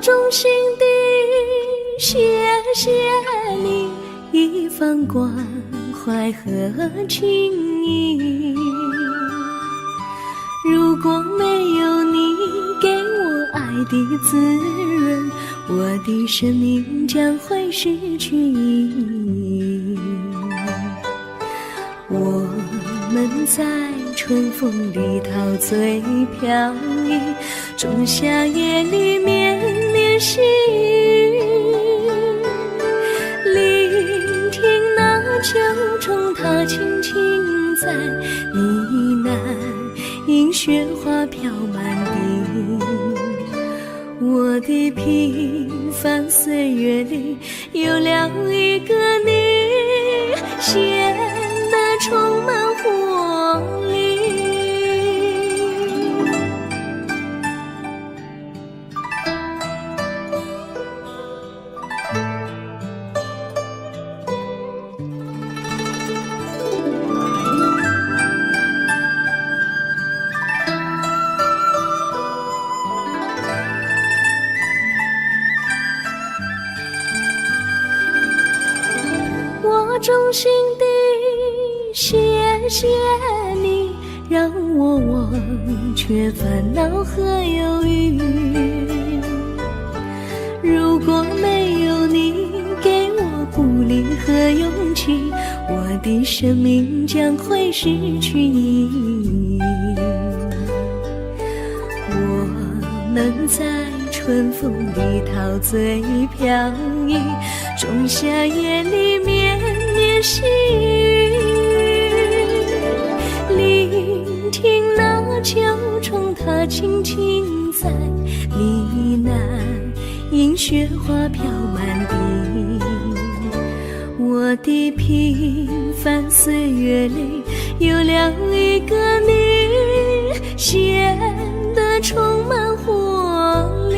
衷心地谢谢你一番关怀和情谊，如果没有你给我爱的滋润，我的生命将会失去意义。我们在春风里陶醉飘逸，仲夏夜里绵绵细雨，聆听那秋虫它轻轻在呢喃，迎雪花飘满地。我的平凡岁月里有了一个你，显得充满活力。谢你，让我忘却烦恼和忧郁。如果没有你给我鼓励和勇气，我的生命将会失去意义。我们在春风里陶醉飘逸，仲夏夜里绵绵细雨，聆听那秋虫它轻轻在呢喃，迎雪花飘满地。我的平凡岁月里有了一个你，显得充满活力。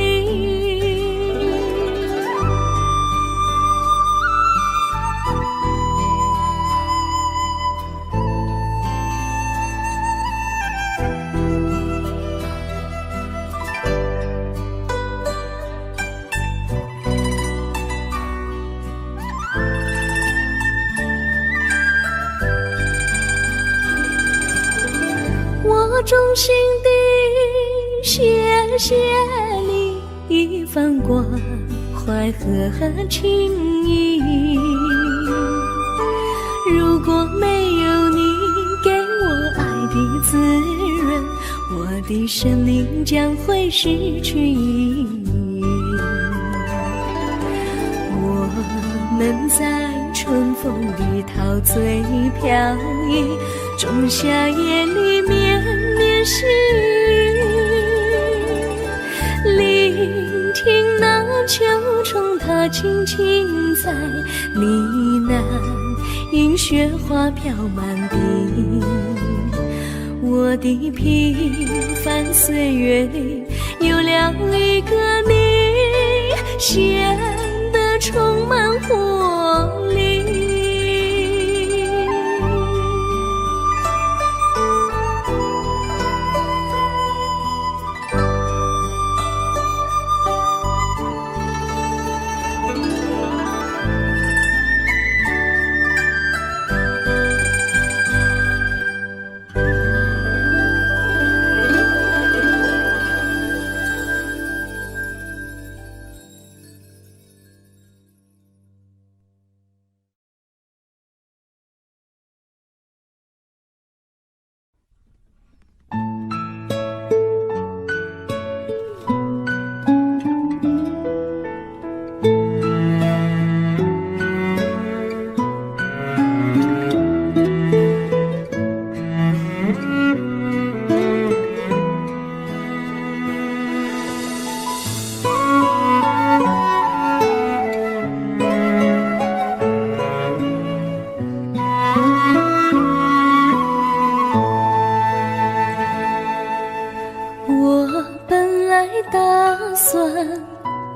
我衷心地谢谢你一番关怀和情谊，如果没有你给我爱的滋润，我的生命将会失去意义。我们在春风里陶醉飘逸，仲夏夜里绵绵细雨，聆听那秋虫它轻轻在呢喃，迎雪花飘满地。我的平凡岁月里有了一个你，显得充满活力。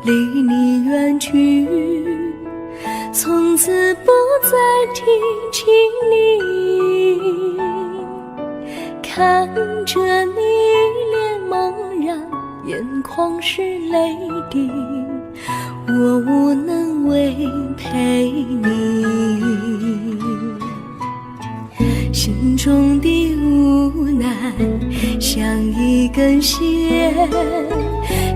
离你远去，从此不再提起你，看着你脸茫然，眼眶是泪滴，我无能为陪你，心中的无奈像一根线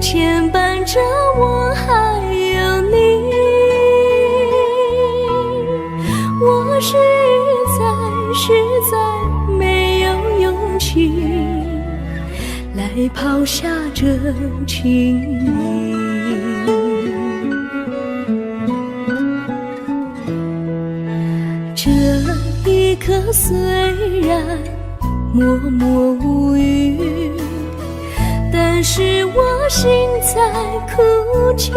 牵绊着我还有你，我实在没有勇气来抛下这情谊。这一刻虽然默默无语，但是我心在哭泣，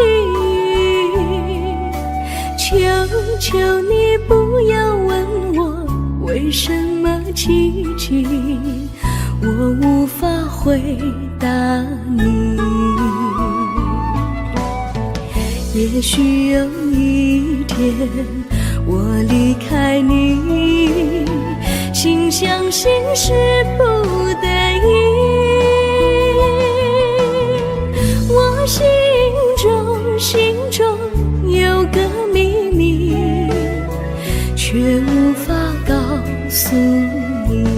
求求你不要问我为什么奇迹，我无法回答你。也许有一天我离开你，心相信是不得已，我心中有个秘密，却无法告诉你。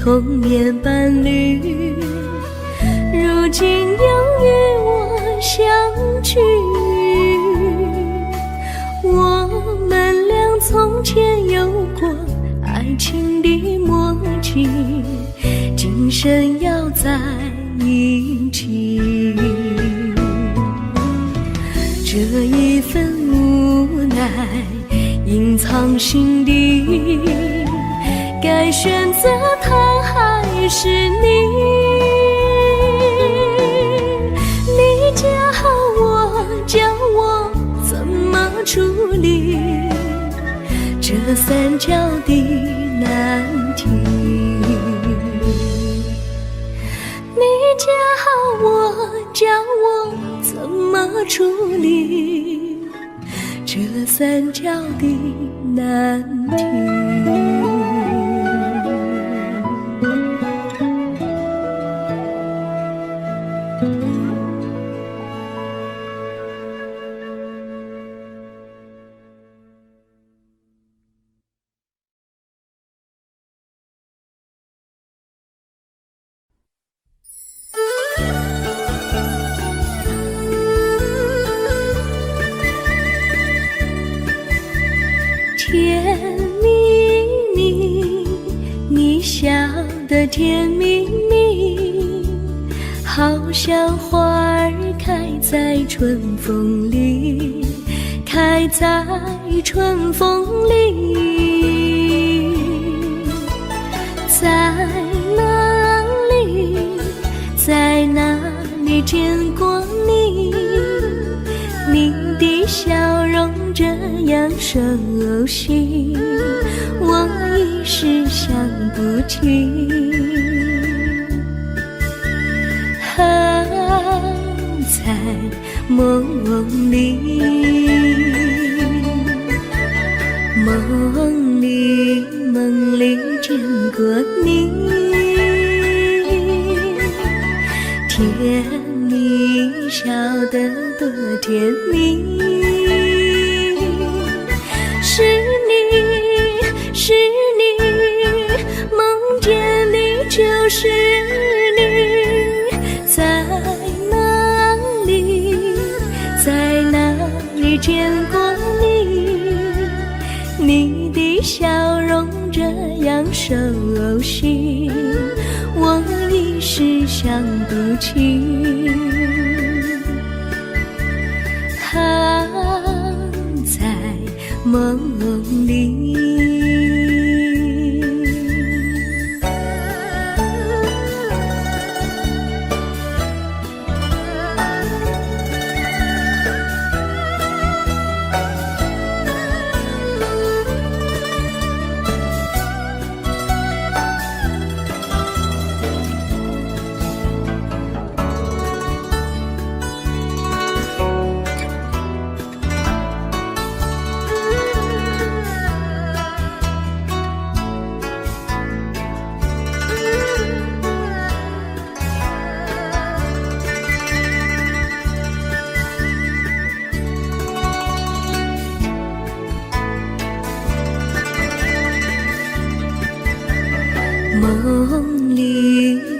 童年伴侣，如今又与我相聚。我们俩从前有过爱情的默契，今生要在一起。这一份无奈隐藏心底，该选择他还是你？你教我，教我怎么处理这三角的难题。你教我，教我怎么处理这三角的难题。甜蜜蜜，你笑得甜蜜蜜，好像花儿开在春风里，开在春风里。在哪里，在哪里见过你？你的笑容这样熟悉，我一时想不起。在梦里，梦里见过你，甜蜜笑得多甜蜜。是你，是你，梦见你就是你。在哪里，在哪里见过你？你的笑容这样熟悉，我一时想不起。在梦里。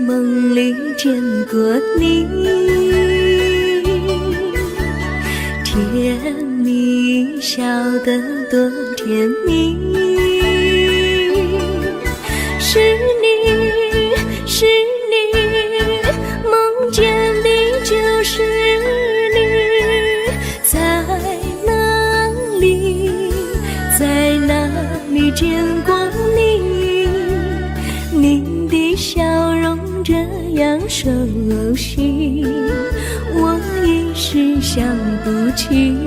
梦里见过你，甜蜜笑得多甜蜜。是你，是你，梦见的就是你。在哪里，在哪里见过你？你的笑容这样熟悉，我一时想不起。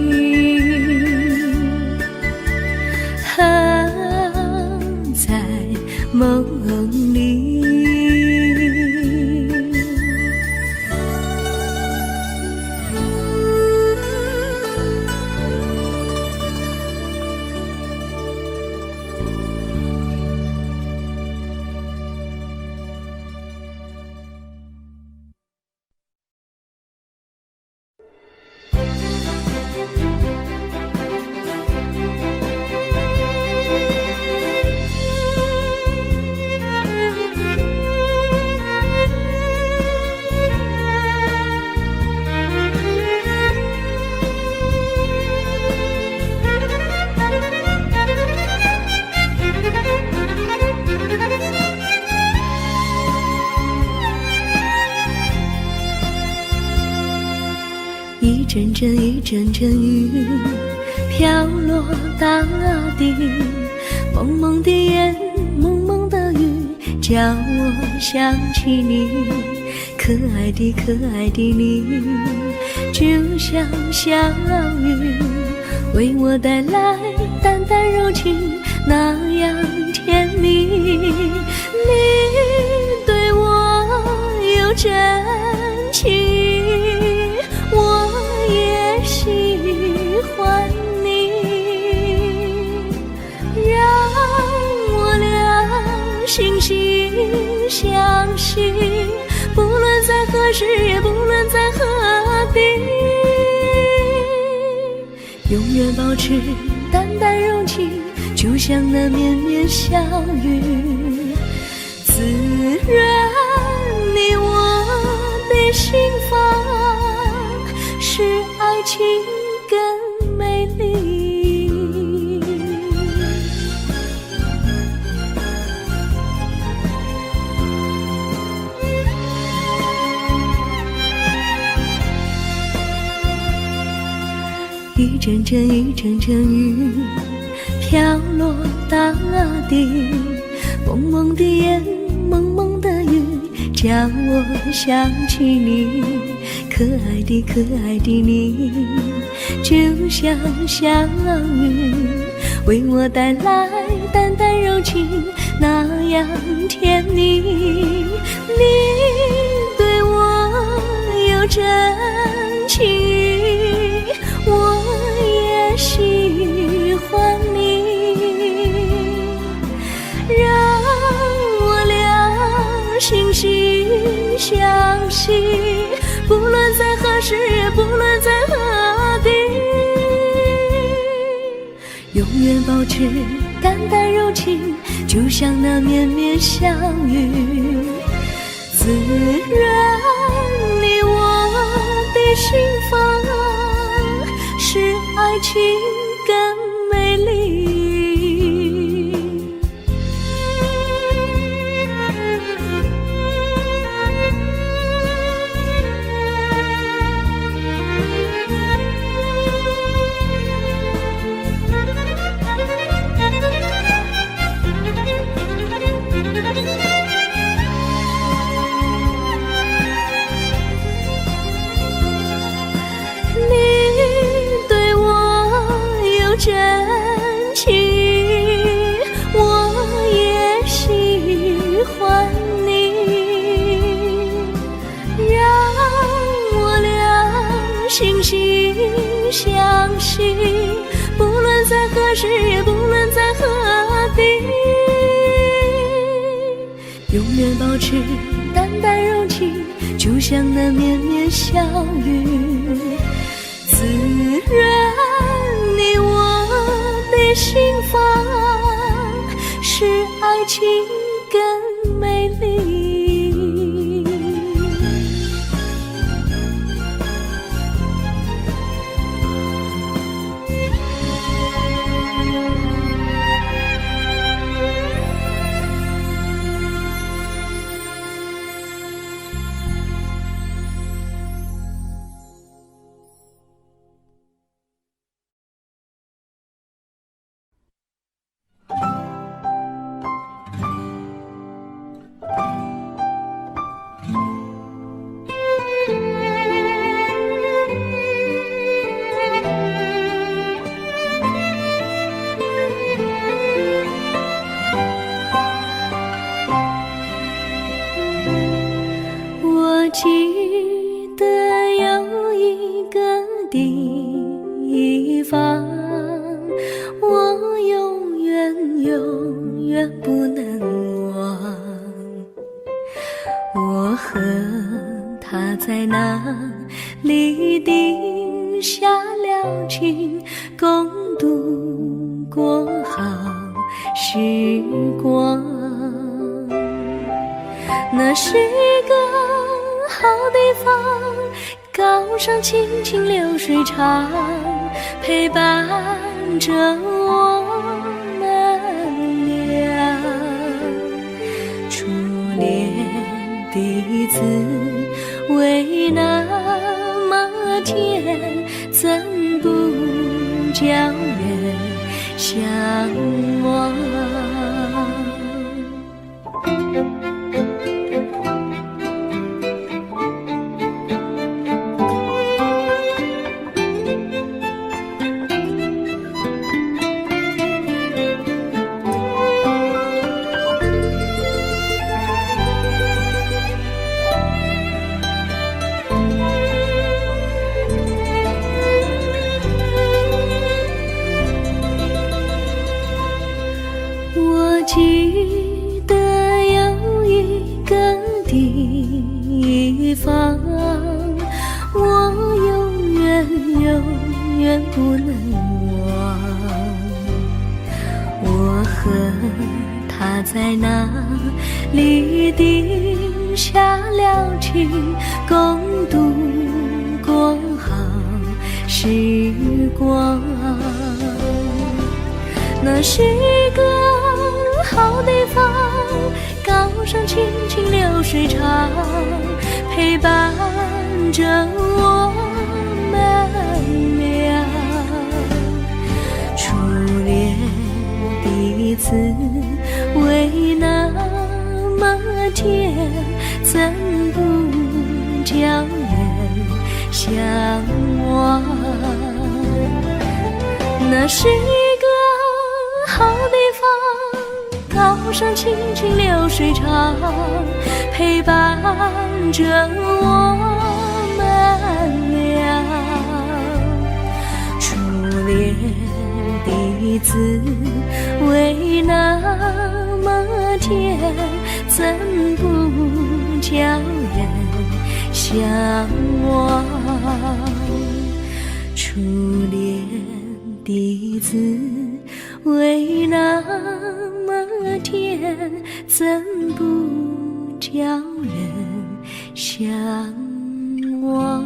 在梦里。阵阵一阵阵雨飘落大地，蒙蒙的烟，蒙蒙的雨，叫我想起你。可爱的可爱的你，就像小雨，为我带来淡淡柔情，那样甜蜜。你对我有真情，我也喜欢你，让我俩惺惺相惜，不论在何时，也不论在何地，永远保持淡淡柔情，就像那绵绵小雨，滋润你我的心房，使爱情更美丽。一阵阵一阵阵雨飘落大地，蒙蒙的烟，蒙蒙的雨，叫我想起你。可爱的可爱的你，就像小雨，为我带来淡淡柔情，那样甜蜜。你对我有真情，我也喜欢你，让我俩惺惺相惜，不论在何时，也不论在何地，永远保持淡淡柔情，就像那绵绵小雨，滋润你我的心房，使爱情更美丽。真情，我也喜欢你，让我俩惺惺相惜，不论在何时，也不论在何地，永远保持淡淡柔情，就像那绵绵小雨，滋润你我的心房，使爱情更美丽。我记得有一个地方，我永远永远不能忘。我和他在那里定下了情，共度过好时光。那是一个好地方，高山清清流水长，陪伴着我们俩。初恋的滋味那么天，怎不叫人向往？我记得有一个地方，我永远不能忘。我和他在那里定下了情，共度过好时光。那是一个好地方，高山青青流水长，陪伴着我们俩。初恋的滋味那么甜，怎不叫人向往？那是一个好地方，高山青青流水长，陪伴着我们俩。初恋的滋味那么甜，怎不叫人向往？初恋的滋味那么甜，怎不叫人向往？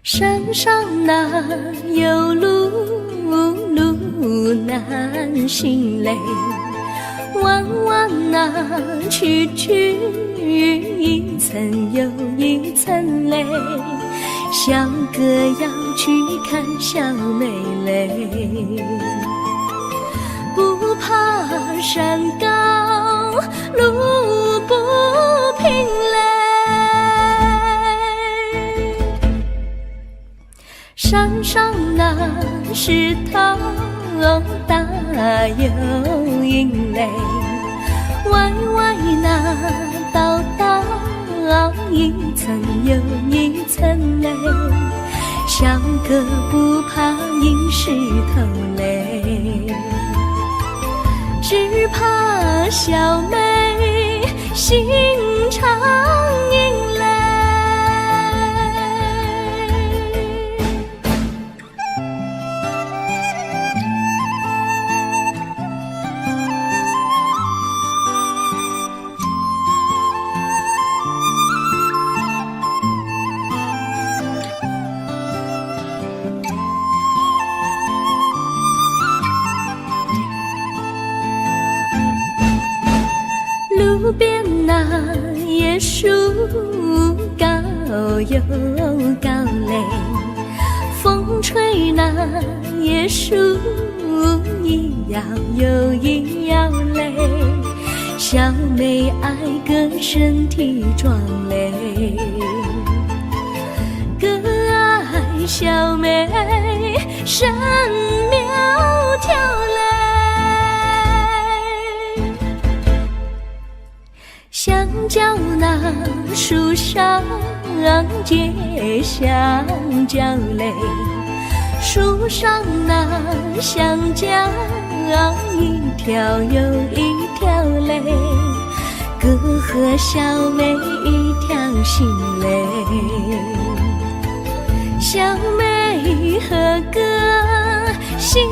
山上哪有路，路难行嘞，弯弯哪曲曲，一层又一层嘞，小哥要去看小妹嘞，不怕山高路不平嘞，山上那石头大又硬嘞，歪歪那道道一层又一层嘞，小哥不怕硬石头嘞，只怕小妹心肠硬嘞。路边那椰树高又高嘞，风吹那椰树一摇又一摇嘞，小小妹爱个身体壮嘞，个爱小妹身苗条嘞。香蕉那树上结香蕉嘞，树上那香蕉一条又一条嘞，哥和小妹一条心嘞，小妹和哥心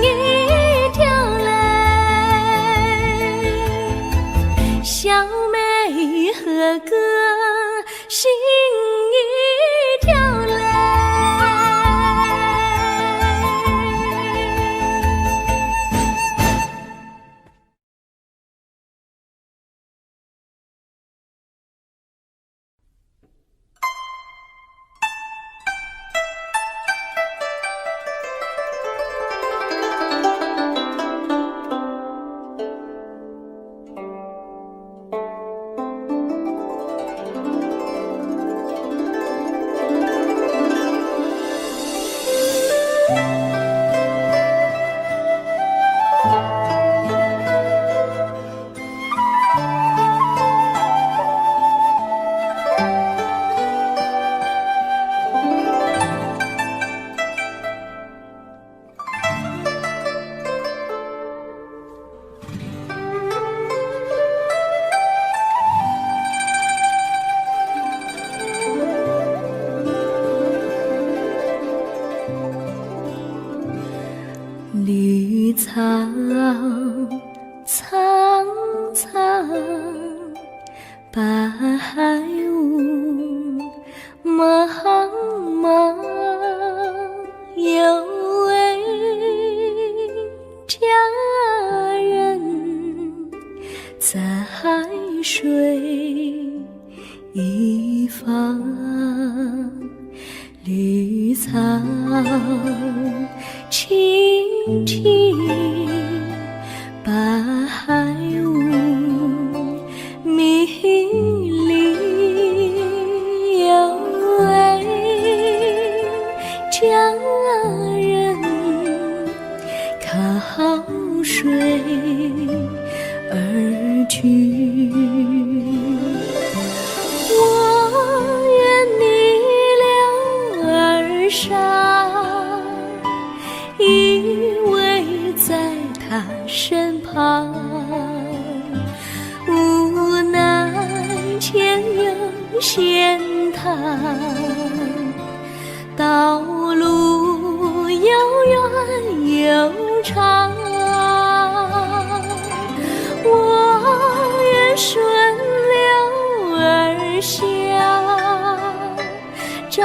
一条嘞，小妹和哥心一条嘞。绿草苍苍，白雾茫茫，有位佳人在水一方，绿草青青，白雾迷离，有位佳人靠水而居。我愿你留儿上，依偎在他身旁，无奈前有险滩，道路又远又长，我愿顺流而下，找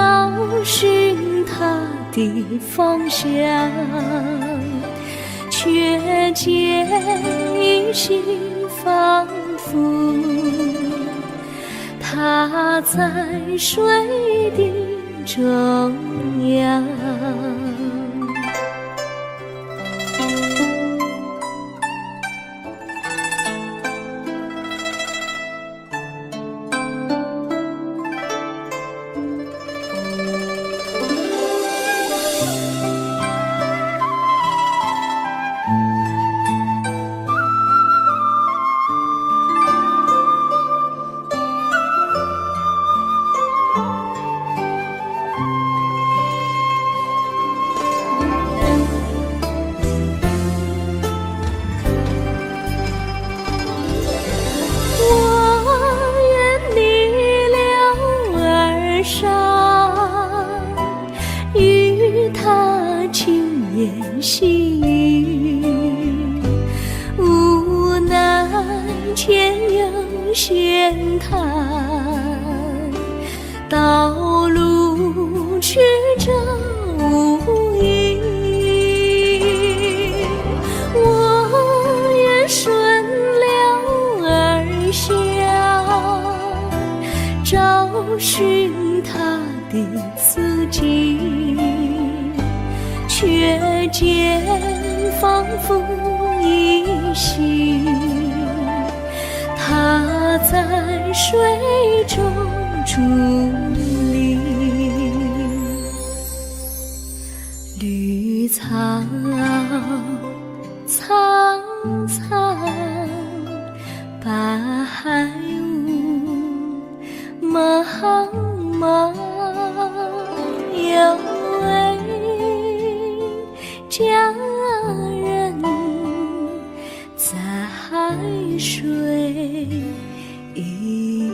寻他的方向，却见一心仿佛他在水的中央。细雨，无奈前有险滩，道路曲折无依。我愿顺流而下，找寻他的足迹，却见仿佛依稀水中伫立。绿草苍苍，白雾茫茫，有位佳人在海水一